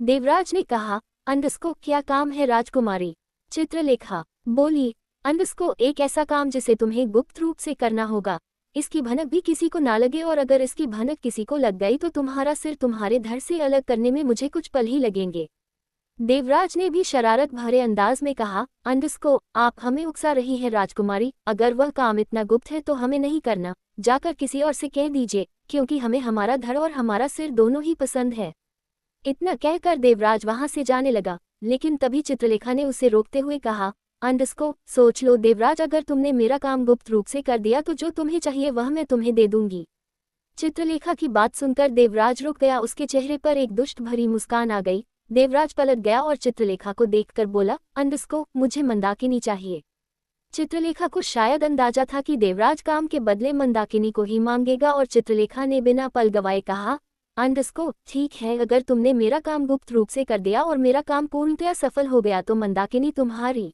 देवराज ने कहा, अंडस्को, क्या काम है राजकुमारी? चित्रलेखा बोली, अंडस्को, एक ऐसा काम जिसे तुम्हें गुप्त रूप से करना होगा। इसकी भनक भी किसी को ना लगे और अगर इसकी भनक किसी को लग गई तो तुम्हारा सिर तुम्हारे धड़ से अलग करने में मुझे कुछ पल ही लगेंगे। देवराज ने भी शरारत भरे अंदाज में कहा, अंडस्को, आप हमें उकसा रही हैं राजकुमारी, अगर वह काम इतना गुप्त है तो हमें नहीं करना, जाकर किसी और से कह दीजिए, क्योंकि हमें हमारा धड़ और हमारा सिर दोनों ही पसंद है। इतना कहकर देवराज वहां से जाने लगा, लेकिन तभी चित्रलेखा ने उसे रोकते हुए कहा, अंडस्को, सोच लो देवराज, अगर तुमने मेरा काम गुप्त रूप से कर दिया तो जो तुम्हें चाहिए वह मैं तुम्हें दे दूंगी। चित्रलेखा की बात सुनकर देवराज रुक गया, उसके चेहरे पर एक दुष्ट भरी मुस्कान आ गई। देवराज पलट गया और चित्रलेखा को देखकर बोला, अंडस्को, मुझे मंदाकिनी चाहिए। चित्रलेखा को शायद अंदाजा था कि देवराज काम के बदले मंदाकिनी को ही मांगेगा और चित्रलेखा ने बिना पल गवाए कहा, अंडस्को, ठीक है, अगर तुमने मेरा काम गुप्त रूप से कर दिया और मेरा काम पूर्णतया सफल हो गया तो मंदाकिनी तुम्हारी।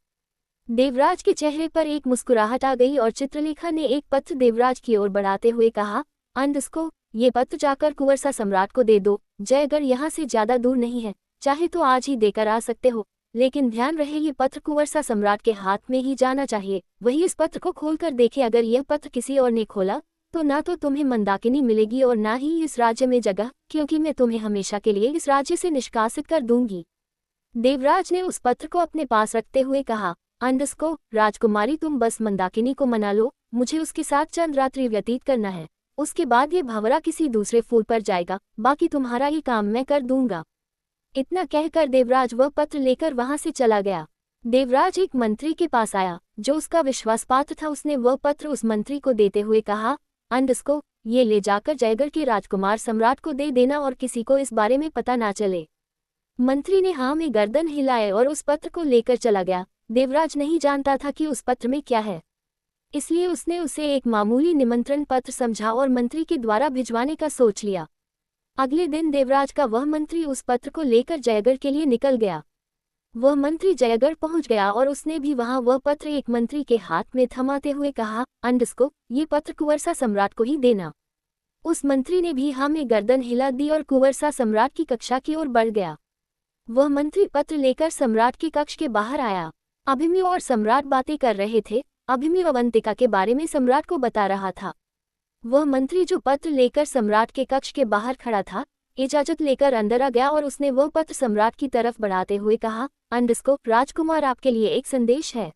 देवराज के चेहरे पर एक मुस्कुराहट आ गई और चित्रलेखा ने एक पत्र देवराज की ओर बढ़ाते हुए कहा, अंडस्को, ये पत्र जाकर कुंवरसा सम्राट को दे दो। जयगढ़ यहाँ से ज्यादा दूर नहीं है, चाहे तो आज ही देकर आ सकते हो, लेकिन ध्यान रहे ये पत्र कुंवरसा सम्राट के हाथ में ही जाना चाहिए। वही इस पत्र को खोलकर देखे, अगर यह पत्र किसी और ने खोला तो ना तो तुम्हें मंदाकिनी मिलेगी और ना ही इस राज्य में जगह, क्योंकि मैं तुम्हें हमेशा के लिए इस राज्य से निष्कासित कर दूंगी। देवराज ने उस पत्र को अपने पास रखते हुए कहा, अंडस्को, राजकुमारी, तुम बस मंदाकिनी को मना लो, मुझे उसके साथ चंद रात्रि व्यतीत करना है, उसके बाद ये भंवरा किसी दूसरे फूल पर जाएगा, बाकी तुम्हारा ये काम मैं कर दूंगा। इतना कहकर देवराज वह पत्र लेकर वहां से चला गया। देवराज एक मंत्री के पास आया जो उसका विश्वासपात्र था। उसने वह पत्र उस मंत्री को देते हुए कहा, अंडस्को, ये ले जाकर जयगढ़ के राजकुमार सम्राट को दे देना और किसी को इस बारे में पता ना चले। मंत्री ने हाँ में गर्दन हिलाए और उस पत्र को लेकर चला गया। देवराज नहीं जानता था कि उस पत्र में क्या है, इसलिए उसने उसे एक मामूली निमंत्रण पत्र समझा और मंत्री के द्वारा भिजवाने का सोच लिया। अगले दिन देवराज का वह मंत्री उस पत्र को लेकर जयगढ़ के लिए निकल गया। वह मंत्री जयगढ़ पहुंच गया और उसने भी वहां वह पत्र एक मंत्री के हाथ में थमाते हुए कहा, अंडस्को, ये पत्र कुंवरसा सम्राट को ही देना। उस मंत्री ने भी हाँ में गर्दन हिला दी और कुंवरसा सम्राट की कक्षा की ओर बढ़ गया। वह मंत्री पत्र लेकर सम्राट के कक्ष के बाहर आया। अभिमन्यु और सम्राट बातें कर रहे थे। अभिमन्यु अवंतिका के बारे में सम्राट को बता रहा था। वह मंत्री जो पत्र लेकर सम्राट के कक्ष के बाहर खड़ा था, इजाजत लेकर अंदर आ गया और उसने वह पत्र सम्राट की तरफ बढ़ाते हुए कहा, अंडस्को, राजकुमार, आपके लिए एक संदेश है।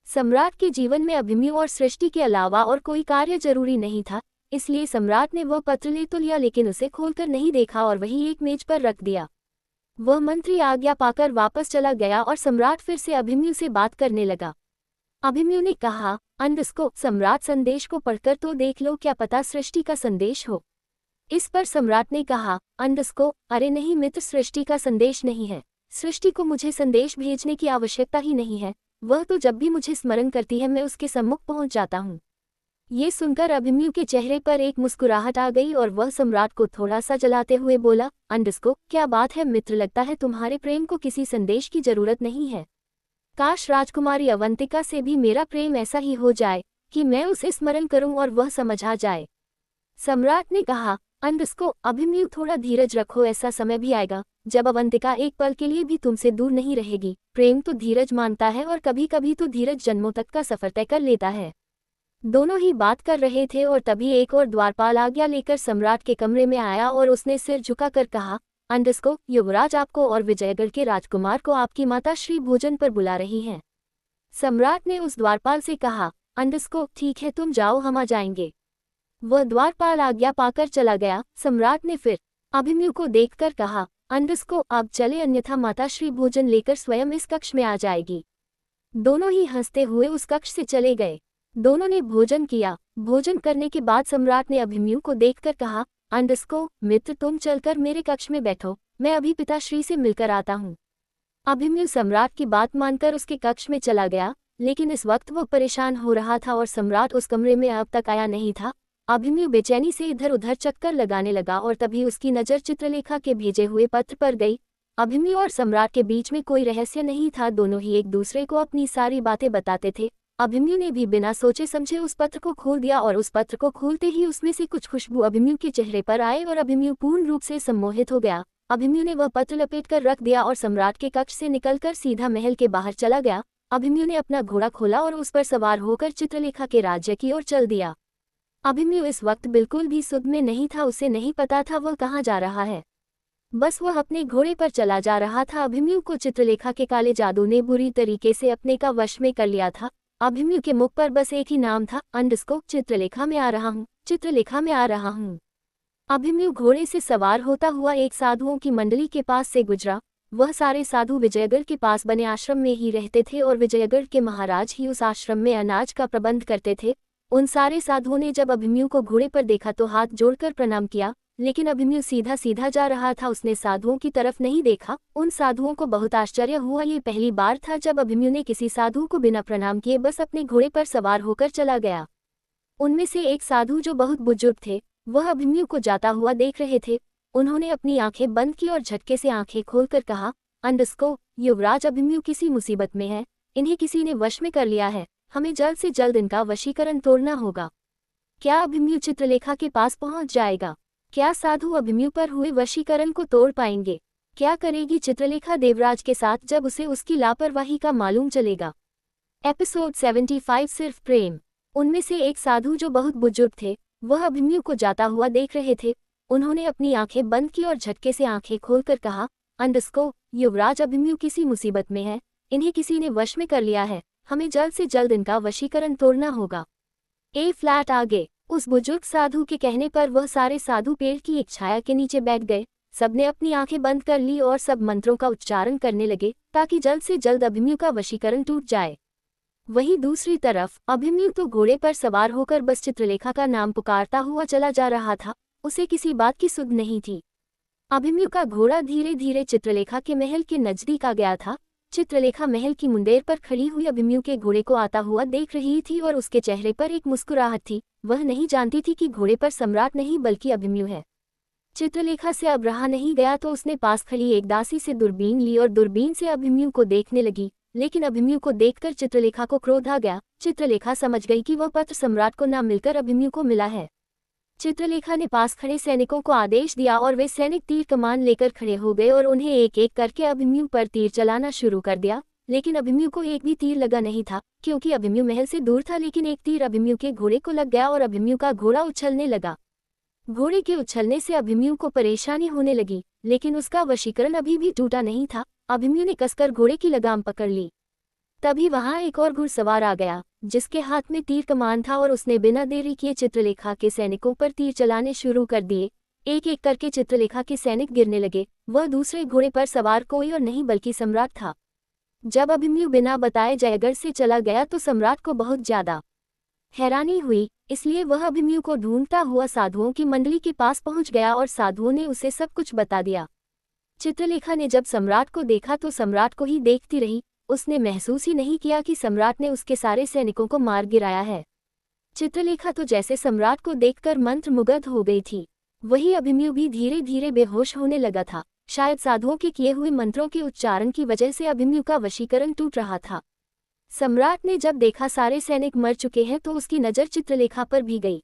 सम्राट के जीवन में अभिमन्यु और सृष्टि के अलावा और कोई कार्य जरूरी नहीं था, इसलिए सम्राट ने वह पत्र ले तो लिया लेकिन उसे खोलकर नहीं देखा और वही एक मेज पर रख दिया। वह मंत्री आज्ञा पाकर वापस चला गया और सम्राट फिर से अभिमन्यु से बात करने लगा। अभिमन्यु ने कहा, अंडस्को सम्राट संदेश को पढ़कर तो देख लो, क्या पता सृष्टि का संदेश हो। इस पर सम्राट ने कहा, अंडस्को, अरे नहीं मित्र, सृष्टि का संदेश नहीं है। सृष्टि को मुझे संदेश भेजने की आवश्यकता ही नहीं है, वह तो जब भी मुझे स्मरण करती है मैं उसके सम्मुख पहुंच जाता हूँ। ये सुनकर अभिमन्यु के चेहरे पर एक मुस्कुराहट आ गई और वह सम्राट को थोड़ा सा जलाते हुए बोला, अंडस्को, क्या बात है मित्र, लगता है तुम्हारे प्रेम को किसी संदेश की जरूरत नहीं है। काश राजकुमारी अवंतिका से भी मेरा प्रेम ऐसा ही हो जाए कि मैं उसे स्मरण करूं और वह समझ आ जाए। सम्राट ने कहा, अंडस्को, अभिमन्यु थोड़ा धीरज रखो, ऐसा समय भी आएगा जब अवंतिका एक पल के लिए भी तुमसे दूर नहीं रहेगी। प्रेम तो धीरज मांगता है और कभी कभी तो धीरज जन्मों तक का सफर तय कर लेता है। दोनों ही बात कर रहे थे और तभी एक और द्वारपाल आज्ञा लेकर सम्राट के कमरे में आया और उसने सिर झुकाकर कहा, अंडस्को, युवराज आपको और विजयगढ़ के राजकुमार को आपकी माता श्री भोजन पर बुला रही हैं। सम्राट ने उस द्वारपाल से कहा, अंडस्को, ठीक है तुम जाओ, हम आ जाएंगे। वह द्वारपाल आज्ञा पाकर चला गया। सम्राट ने फिर अभिमन्यु को देखकर कहा, अंडस्को, अब चले, अन्यथा माता श्री भोजन लेकर स्वयं इस कक्ष में आ जाएगी। दोनों ही हंसते हुए उस कक्ष से चले गए। दोनों ने भोजन किया। भोजन करने के बाद सम्राट ने अभिमन्यु को देखकर कहा, अंडस्को, मित्र, तुम चलकर मेरे कक्ष में बैठो, मैं अभी पिताश्री से मिलकर आता हूँ। अभिमन्यु सम्राट की बात मानकर उसके कक्ष में चला गया, लेकिन इस वक्त वह परेशान हो रहा था और सम्राट उस कमरे में अब तक आया नहीं था। अभिमन्यु बेचैनी से इधर उधर चक्कर लगाने लगा और तभी उसकी नज़र चित्रलेखा के भेजे हुए पत्र पर गई। अभिमन्यु और सम्राट के बीच में कोई रहस्य नहीं था, दोनों ही एक दूसरे को अपनी सारी बातें बताते थे। अभिमन्यु ने भी बिना सोचे समझे उस पत्र को खोल दिया और उस पत्र को खोलते ही उसमें से कुछ खुशबू अभिमन्यु के चेहरे पर आए और अभिमन्यु पूर्ण रूप से सम्मोहित हो गया। अभिमन्यु ने वह पत्र लपेटकर रख दिया और सम्राट के कक्ष से निकलकर सीधा महल के बाहर चला गया। अभिमन्यु ने अपना घोड़ा खोला और उस पर सवार होकर चित्रलेखा के राज्य की ओर चल दिया। अभिमन्यु इस वक्त बिल्कुल भी सुध में नहीं था, उसे नहीं पता था वह कहाँ जा रहा है, बस वह अपने घोड़े पर चला जा रहा था। अभिमन्यु को चित्रलेखा के काले जादू ने बुरी तरीके से अपने का वश में कर लिया था। अभिमन्यु के मुख पर बस एक ही नाम था, अंडस्को, चित्रलेखा में आ रहा हूँ, चित्रलेखा में आ रहा हूँ। अभिमन्यु घोड़े से सवार होता हुआ एक साधुओं की मंडली के पास से गुजरा। वह सारे साधु विजयगढ़ के पास बने आश्रम में ही रहते थे और विजयगढ़ के महाराज ही उस आश्रम में अनाज का प्रबंध करते थे। उन सारे साधुओं ने जब अभिमन्यु को घोड़े पर देखा तो हाथ जोड़कर प्रणाम किया, लेकिन अभिमन्यु सीधा सीधा जा रहा था, उसने साधुओं की तरफ नहीं देखा। उन साधुओं को बहुत आश्चर्य हुआ, ये पहली बार था जब अभिमन्यु ने किसी साधु को बिना प्रणाम किए बस अपने घोड़े पर सवार होकर चला गया। उनमें से एक साधु जो बहुत बुजुर्ग थे, वह अभिमन्यु को जाता हुआ देख रहे थे। उन्होंने अपनी आंखें बंद की और झटके से आंखें खोलकर कहा, अंडस्को, युवराज अभिमन्यु किसी मुसीबत में है, इन्हें किसी ने वश में कर लिया है, हमें जल्द से जल्द इनका वशीकरण तोड़ना होगा। क्या अभिमन्यु चित्रलेखा के पास पहुंच जाएगा? क्या साधु अभिमन्यु पर हुए वशीकरण को तोड़ पाएंगे? क्या करेगी चित्रलेखा देवराज के साथ जब उसे उसकी लापरवाही का मालूम चलेगा? एपिसोड 75 सिर्फ प्रेम। उनमें से एक साधु जो बहुत बुजुर्ग थे, वह अभिमन्यु को जाता हुआ देख रहे थे। उन्होंने अपनी आंखें बंद की और झटके से आंखें खोलकर कहा, अंडस्को, युवराज अभिमन्यु किसी मुसीबत में है, इन्हें किसी ने वश में कर लिया है, हमें जल्द से जल्द इनका वशीकरण तोड़ना होगा। ए फ्लैट आगे। उस बुजुर्ग साधु के कहने पर वह सारे साधु पेड़ की एक छाया के नीचे बैठ गए। सबने अपनी आंखें बंद कर ली और सब मंत्रों का उच्चारण करने लगे ताकि जल्द से जल्द अभिमन्यु का वशीकरण टूट जाए। वहीं दूसरी तरफ अभिमन्यु तो घोड़े पर सवार होकर बस चित्रलेखा का नाम पुकारता हुआ चला जा रहा था, उसे किसी बात की सुध नहीं थी। अभिमन्यु का घोड़ा धीरे धीरे चित्रलेखा के महल के नजदीक आ गया था। चित्रलेखा महल की मुंडेर पर खड़ी हुई अभिमन्यु के घोड़े को आता हुआ देख रही थी और उसके चेहरे पर एक मुस्कुराहट थी। वह नहीं जानती थी कि घोड़े पर सम्राट नहीं बल्कि अभिमन्यु है। चित्रलेखा से अब रहा नहीं गया तो उसने पास खड़ी एक दासी से दूरबीन ली और दूरबीन से अभिमन्यु को देखने लगी, लेकिन अभिमन्यु को देखकर चित्रलेखा को क्रोध आ गया। चित्रलेखा समझ गई कि वह पत्र सम्राट को न मिलकर अभिमन्यु को मिला है। चित्रलेखा ने पास खड़े सैनिकों को आदेश दिया और वे सैनिक तीर कमान लेकर खड़े हो गए और उन्हें एक एक करके अभिमन्यु पर तीर चलाना शुरू कर दिया। लेकिन अभिमन्यु को एक भी तीर लगा नहीं था, क्योंकि अभिमन्यु महल से दूर था। लेकिन एक तीर अभिमन्यु के घोड़े को लग गया और अभिमन्यु का घोड़ा उछलने लगा। घोड़े के उछलने से अभिमन्यु को परेशानी होने लगी, लेकिन उसका वशीकरण अभी भी टूटा नहीं था। अभिमन्यु ने कसकर घोड़े की लगाम पकड़ ली। तभी वहां एक और घुड़सवार आ गया, जिसके हाथ में तीर कमान था और उसने बिना देरी किए चित्रलेखा के सैनिकों पर तीर चलाने शुरू कर दिए। एक एक करके चित्रलेखा के सैनिक गिरने लगे। वह दूसरे घोड़े पर सवार कोई और नहीं बल्कि सम्राट था। जब अभिमन्यु बिना बताए जयगढ़ से चला गया तो सम्राट को बहुत ज्यादा हैरानी हुई, इसलिए वह अभिमन्यु को ढूंढता हुआ साधुओं की मंडली के पास पहुंच गया और साधुओं ने उसे सब कुछ बता दिया। चित्रलेखा ने जब सम्राट को देखा तो सम्राट को ही देखती रही, उसने महसूस ही नहीं किया कि सम्राट ने उसके सारे सैनिकों को मार गिराया है। चित्रलेखा तो जैसे सम्राट को देखकर मंत्रमुग्ध हो गई थी। वही अभिमन्यु भी धीरे धीरे बेहोश होने लगा था। शायद साधुओं के किए हुए मंत्रों के उच्चारण की वजह से अभिमन्यु का वशीकरण टूट रहा था। सम्राट ने जब देखा सारे सैनिक मर चुके हैं तो उसकी नज़र चित्रलेखा पर भी गई।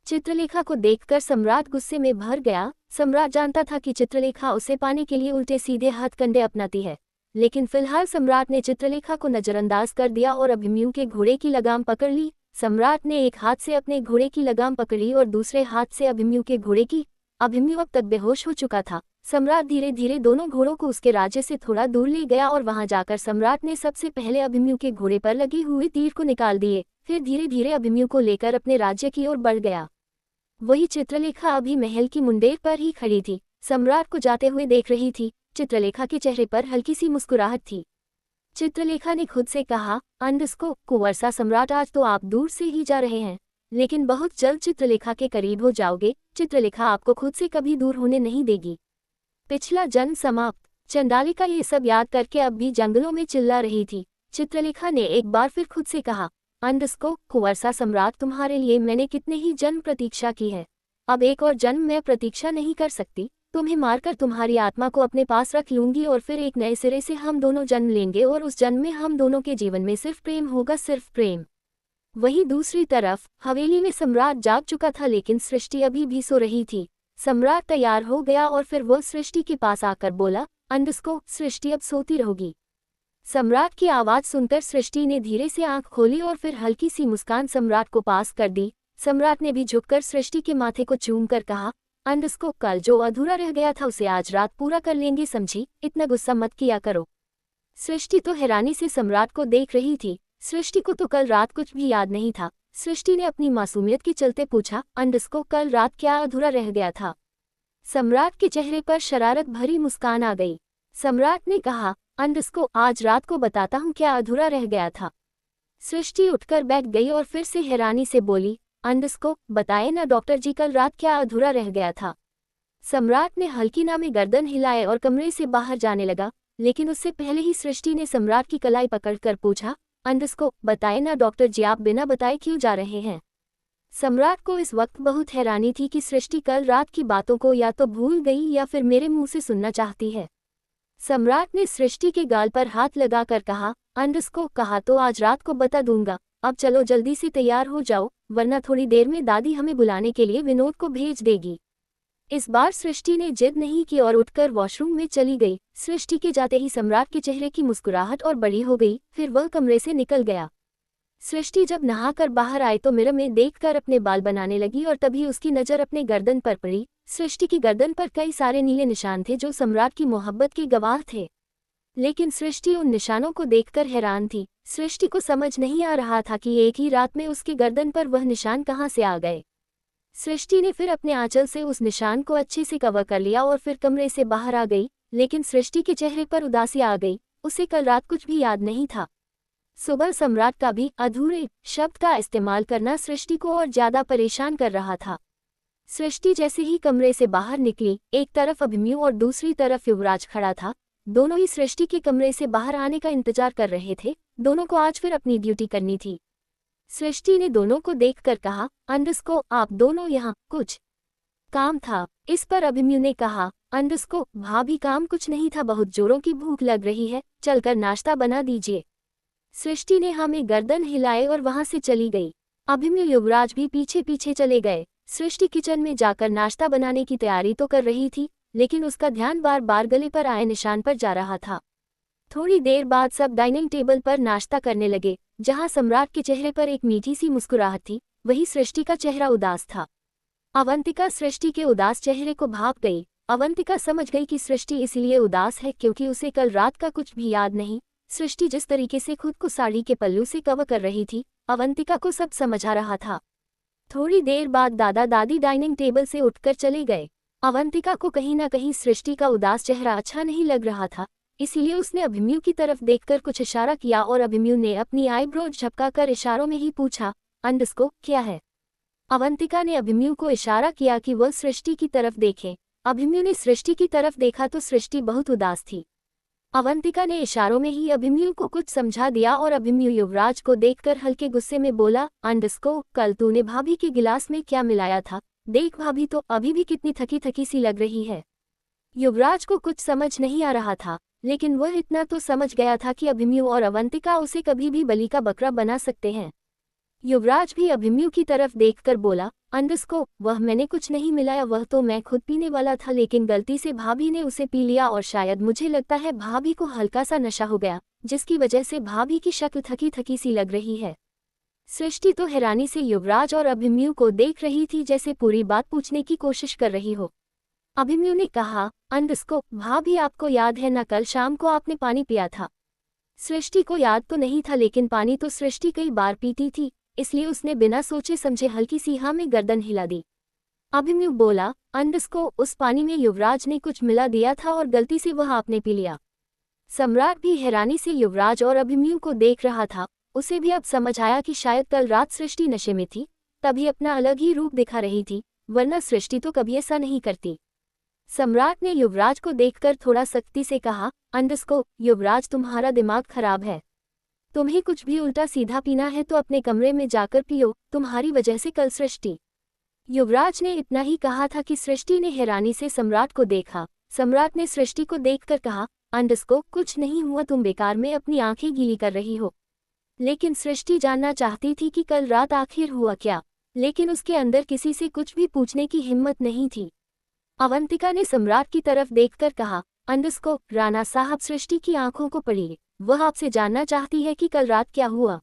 चित्रलेखा को देखकर सम्राट गुस्से में भर गया। सम्राट जानता था कि चित्रलेखा उसे पाने के लिए उल्टे सीधे हथकंडे अपनाती है, लेकिन फिलहाल सम्राट ने चित्रलेखा को नज़रअंदाज कर दिया और अभिमन्यु के घोड़े की लगाम पकड़ ली। सम्राट ने एक हाथ से अपने घोड़े की लगाम पकड़ी और दूसरे हाथ से अभिमन्यु के घोड़े की। अभिमन्यु अब तक बेहोश हो चुका था। सम्राट धीरे धीरे दोनों घोड़ों को उसके राज्य से थोड़ा दूर ले गया और वहां जाकर सम्राट ने सबसे पहले अभिमन्यु के घोड़े पर लगे हुए तीर को निकाल दिए, फिर धीरे धीरे अभिमन्यु को लेकर अपने राज्य की ओर बढ़ गया। वही चित्रलेखा अभी महल की मुंडेर पर ही खड़ी थी, सम्राट को जाते हुए देख रही थी। चित्रलेखा के चेहरे पर हल्की सी मुस्कुराहट थी। चित्रलेखा ने खुद से कहा, अंडस्को कुंवरसा सम्राट, आज तो आप दूर से ही जा रहे हैं, लेकिन बहुत जल्द चित्रलेखा के करीब हो जाओगे। चित्रलेखा आपको खुद से कभी दूर होने नहीं देगी। पिछला जन्म समाप्त। चंडालिका ये सब याद करके अब भी जंगलों में चिल्ला रही थी। चित्रलेखा ने एक बार फिर खुद से कहा, अंडस्को कुंवरसा सम्राट, तुम्हारे लिए मैंने कितने ही जन्म प्रतीक्षा की है, अब एक और जन्म मैं प्रतीक्षा नहीं कर सकती। तुम्हें मारकर तुम्हारी आत्मा को अपने पास रख लूंगी और फिर एक नए सिरे से हम दोनों जन्म लेंगे और उस जन्म में हम दोनों के जीवन में सिर्फ प्रेम होगा, सिर्फ प्रेम। वहीं दूसरी तरफ हवेली में सम्राट जाग चुका था, लेकिन सृष्टि अभी भी सो रही थी। सम्राट तैयार हो गया और फिर वह सृष्टि के पास आकर बोला, अंडस्को सृष्टि, अब सोती रहोगी। सम्राट की आवाज सुनकर सृष्टि ने धीरे से आंख खोली और फिर हल्की सी मुस्कान सम्राट को पास कर दी। सम्राट ने भी झुककर सृष्टि के माथे को चूम कर कहा, अंडस्को कल जो अधूरा रह गया था उसे आज रात पूरा कर लेंगे, समझी? इतना गुस्सा मत किया करो। सृष्टि तो हैरानी से सम्राट को देख रही थी। सृष्टि को तो कल रात कुछ भी याद नहीं था। सृष्टि ने अपनी मासूमियत के चलते पूछा, अंडस्को कल रात क्या अधूरा रह गया था? सम्राट के चेहरे पर शरारत भरी मुस्कान आ गई। सम्राट ने कहा, अंडस्को आज रात को बताता हूँ क्या अधूरा रह गया था। सृष्टि उठकर बैठ गई और फिर से हैरानी से बोली, अंडस्को बताए ना डॉक्टर जी, कल रात क्या अधूरा रह गया था। सम्राट ने हल्की ना में गर्दन हिलाए और कमरे से बाहर जाने लगा, लेकिन उससे पहले ही सृष्टि ने सम्राट की कलाई पकड़कर पूछा, अंडस्को बताए ना डॉक्टर जी, आप बिना बताए क्यों जा रहे हैं? सम्राट को इस वक्त बहुत हैरानी थी कि सृष्टि कल रात की बातों को या तो भूल गई या फिर मेरे मुंह से सुनना चाहती है। सम्राट ने सृष्टि के गाल पर हाथ लगाकर कहा, अंडस्को कहा तो आज रात को बता दूंगा, अब चलो जल्दी से तैयार हो जाओ, वरना थोड़ी देर में दादी हमें बुलाने के लिए विनोद को भेज देगी। इस बार सृष्टि ने जिद नहीं की और उठकर वॉशरूम में चली गई। सृष्टि के जाते ही सम्राट के चेहरे की मुस्कुराहट और बड़ी हो गई, फिर वह कमरे से निकल गया। सृष्टि जब नहाकर बाहर आई तो मिरर में देखकर अपने बाल बनाने लगी और तभी उसकी नज़र अपने गर्दन पर पड़ी। सृष्टि की गर्दन पर कई सारे नीले निशान थे जो सम्राट की मोहब्बत के गवाह थे, लेकिन सृष्टि उन निशानों को देखकर हैरान थी। सृष्टि को समझ नहीं आ रहा था कि एक ही रात में उसके गर्दन पर वह निशान कहाँ से आ गए। सृष्टि ने फिर अपने आंचल से उस निशान को अच्छे से कवर कर लिया और फिर कमरे से बाहर आ गई, लेकिन सृष्टि के चेहरे पर उदासी आ गई। उसे कल रात कुछ भी याद नहीं था। सुबह सम्राट का भी अधूरे शब्द का इस्तेमाल करना सृष्टि को और ज्यादा परेशान कर रहा था। सृष्टि जैसे ही कमरे से बाहर निकली, एक तरफ अभिमन्यु और दूसरी तरफ युवराज खड़ा था। दोनों ही सृष्टि के कमरे से बाहर आने का इंतजार कर रहे थे। दोनों को आज फिर अपनी ड्यूटी करनी थी। सृष्टि ने दोनों को देखकर कहा, अंडस्को आप दोनों यहाँ, कुछ काम था? इस पर अभिमन्यु ने कहा, अंडस्को भाभी काम कुछ नहीं था, बहुत जोरों की भूख लग रही है, चलकर नाश्ता बना दीजिए। सृष्टि ने हमें गर्दन हिलाए और वहां से चली गई। अभिमन्यु युवराज भी पीछे पीछे चले गए। सृष्टि किचन में जाकर नाश्ता बनाने की तैयारी तो कर रही थी, लेकिन उसका ध्यान बार बार गले पर आए निशान पर जा रहा था। थोड़ी देर बाद सब डाइनिंग टेबल पर नाश्ता करने लगे। जहां सम्राट के चेहरे पर एक मीठी सी मुस्कुराहट थी, वहीं सृष्टि का चेहरा उदास था। अवंतिका सृष्टि के उदास चेहरे को भाप गई। अवंतिका समझ गई कि सृष्टि इसलिए उदास है क्योंकि उसे कल रात का कुछ भी याद नहीं। सृष्टि जिस तरीके से खुद को साड़ी के पल्लू से कवर कर रही थी, अवंतिका को सब समझ आ रहा था। थोड़ी देर बाद दादा दादी डाइनिंग टेबल से उठकर चले गए। अवंतिका को कहीं ना कहीं सृष्टि का उदास चेहरा अच्छा नहीं लग रहा था, इसीलिए उसने अभिमन्यु की तरफ देखकर कुछ इशारा किया और अभिमन्यु ने अपनी आईब्रो झपकाकर इशारों में ही पूछा, अंडस्को क्या है। अवंतिका ने अभिमन्यु को इशारा किया कि वह सृष्टि की तरफ देखे। अभिमन्यु ने सृष्टि की तरफ देखा तो सृष्टि बहुत उदास थी। अवंतिका ने इशारों में ही अभिमन्यु को कुछ समझा दिया और अभिमन्यु युवराज को देखकर हल्के गुस्से में बोला, अंडस्को कल तूने भाभी के गिलास में क्या मिलाया था, देख भाभी तो अभी भी कितनी थकी थकी सी लग रही है। युवराज को कुछ समझ नहीं आ रहा था, लेकिन वह इतना तो समझ गया था कि अभिमन्यु और अवंतिका उसे कभी भी बलि का बकरा बना सकते हैं। युवराज भी अभिमन्यु की तरफ देखकर बोला, अंडस्को वह मैंने कुछ नहीं मिलाया, वह तो मैं खुद पीने वाला था, लेकिन गलती से भाभी ने उसे पी लिया और शायद मुझे लगता है भाभी को हल्का सा नशा हो गया, जिसकी वजह से भाभी की शक्ल थकी थकी सी लग रही है। सृष्टि तो हैरानी से युवराज और अभिमन्यु को देख रही थी, जैसे पूरी बात पूछने की कोशिश कर रही हो। अभिमन्यु ने कहा, अंडस्को भाभी आपको याद है ना, कल शाम को आपने पानी पिया था। सृष्टि को याद तो नहीं था, लेकिन पानी तो सृष्टि कई बार पीती थी, इसलिए उसने बिना सोचे समझे हल्की सी हाँ में गर्दन हिला दी। अभिमन्यु बोला, अंडस्को उस पानी में युवराज ने कुछ मिला दिया था और गलती से वह आपने पी लिया। सम्राट भी हैरानी से युवराज और अभिमन्यु को देख रहा था। उसे भी अब समझ आया कि शायद कल रात सृष्टि नशे में थी, तभी अपना अलग ही रूप दिखा रही थी, वरना सृष्टि तो कभी ऐसा नहीं करती। सम्राट ने युवराज को देखकर थोड़ा सख्ती से कहा, अंडस्को युवराज तुम्हारा दिमाग खराब है, तुम्हें कुछ भी उल्टा सीधा पीना है तो अपने कमरे में जाकर पियो, तुम्हारी वजह से कल सृष्टि। युवराज ने इतना ही कहा था कि सृष्टि ने हैरानी से सम्राट को देखा। सम्राट ने सृष्टि को देखकर कहा, अंडस्को कुछ नहीं हुआ, तुम बेकार में अपनी आंखें गीली कर रही हो। लेकिन सृष्टि जानना चाहती थी कि कल रात आखिर हुआ क्या, लेकिन उसके अंदर किसी से कुछ भी पूछने की हिम्मत नहीं थी। अवंतिका ने सम्राट की तरफ देखकर कहा, अंडस्को राणा साहब सृष्टि की आंखों को पढ़िए, वह आपसे जानना चाहती है कि कल रात क्या हुआ,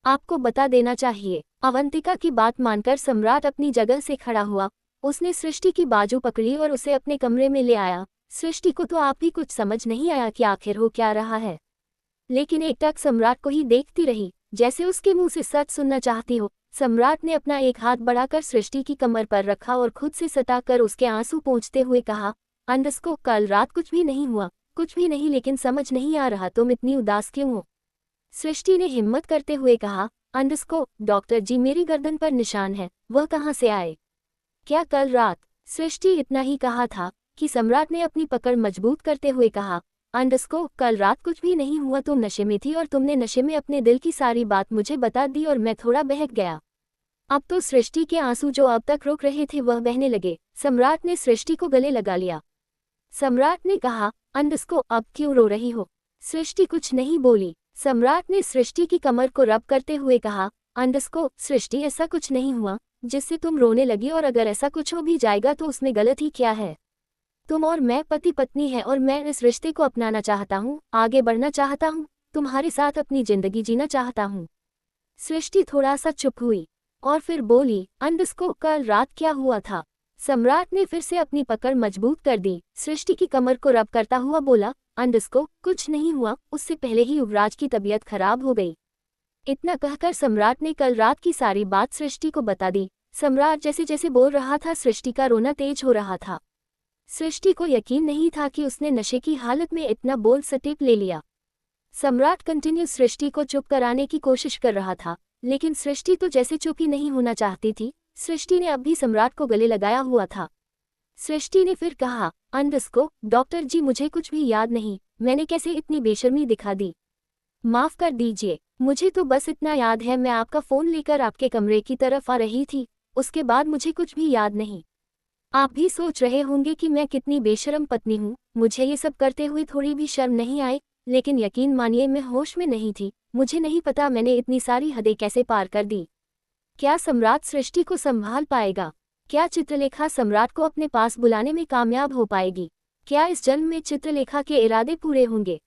आपको बता देना चाहिए। अवंतिका की बात मानकर सम्राट अपनी जगह से खड़ा हुआ। उसने सृष्टि की बाजू पकड़ी और उसे अपने कमरे में ले आया। सृष्टि को तो आप ही कुछ समझ नहीं आया कि आखिर हो क्या रहा है, लेकिन एकटक सम्राट को ही देखती रही, जैसे उसके मुंह से सच सुनना चाहती हो। सम्राट ने अपना एक हाथ बढ़ाकर सृष्टि की कमर पर रखा और खुद से सटाकर उसके आंसू पोंछते हुए कहा, अंडस्को कल रात कुछ भी नहीं हुआ, कुछ भी नहीं, लेकिन समझ नहीं आ रहा तुम इतनी उदास क्यों हो। सृष्टि ने हिम्मत करते हुए कहा, अंडस्को डॉक्टर जी मेरी गर्दन पर निशान है, वह कहाँ से आए, क्या कल रात। सृष्टि इतना ही कहा था कि सम्राट ने अपनी पकड़ मजबूत करते हुए कहा, अंडस्को कल रात कुछ भी नहीं हुआ, तुम नशे में थी और तुमने नशे में अपने दिल की सारी बात मुझे बता दी और मैं थोड़ा बहक गया। अब तो सृष्टि के आंसू जो अब तक रुक रहे थे वह बहने लगे। सम्राट ने सृष्टि को गले लगा लिया। सम्राट ने कहा, अंडस्को अब क्यों रो रही हो। सृष्टि कुछ नहीं बोली। सम्राट ने सृष्टि की कमर को रब करते हुए कहा, अंडस्को सृष्टि ऐसा कुछ नहीं हुआ जिससे तुम रोने लगी, और अगर ऐसा कुछ हो भी जाएगा तो उसमें गलत ही क्या है। तुम और मैं पति पत्नी है और मैं इस रिश्ते को अपनाना चाहता हूँ, आगे बढ़ना चाहता हूँ, तुम्हारे साथ अपनी जिंदगी जीना चाहता हूँ। सृष्टि थोड़ा सा चुप हुई और फिर बोली, अंडस्को कल रात क्या हुआ था। सम्राट ने फिर से अपनी पकड़ मजबूत कर दी। सृष्टि की कमर को रब करता हुआ बोला, अंडस्को कुछ नहीं हुआ, उससे पहले ही युवराज की तबीयत खराब हो गई। इतना कहकर सम्राट ने कल रात की सारी बात सृष्टि को बता दी। सम्राट जैसे जैसे बोल रहा था सृष्टि का रोना तेज हो रहा था। सृष्टि को यकीन नहीं था कि उसने नशे की हालत में इतना बोल्ड स्टेप ले लिया। सम्राट कंटिन्यू सृष्टि को चुप कराने की कोशिश कर रहा था, लेकिन सृष्टि तो जैसे चुप ही नहीं होना चाहती थी। सृष्टि ने अब भी सम्राट को गले लगाया हुआ था। सृष्टि ने फिर कहा, अंडस्को डॉक्टर जी मुझे कुछ भी याद नहीं, मैंने कैसे इतनी बेशर्मी दिखा दी, माफ कर दीजिए। मुझे तो बस इतना याद है मैं आपका फ़ोन लेकर आपके कमरे की तरफ आ रही थी, उसके बाद मुझे कुछ भी याद नहीं। आप भी सोच रहे होंगे कि मैं कितनी बेशर्म पत्नी हूँ, मुझे ये सब करते हुए थोड़ी भी शर्म नहीं आई, लेकिन यकीन मानिए मैं होश में नहीं थी, मुझे नहीं पता मैंने इतनी सारी हदें कैसे पार कर दी। क्या सम्राट सृष्टि को संभाल पाएगा? क्या चित्रलेखा सम्राट को अपने पास बुलाने में कामयाब हो पाएगी? क्या इस जन्म में चित्रलेखा के इरादे पूरे होंगे?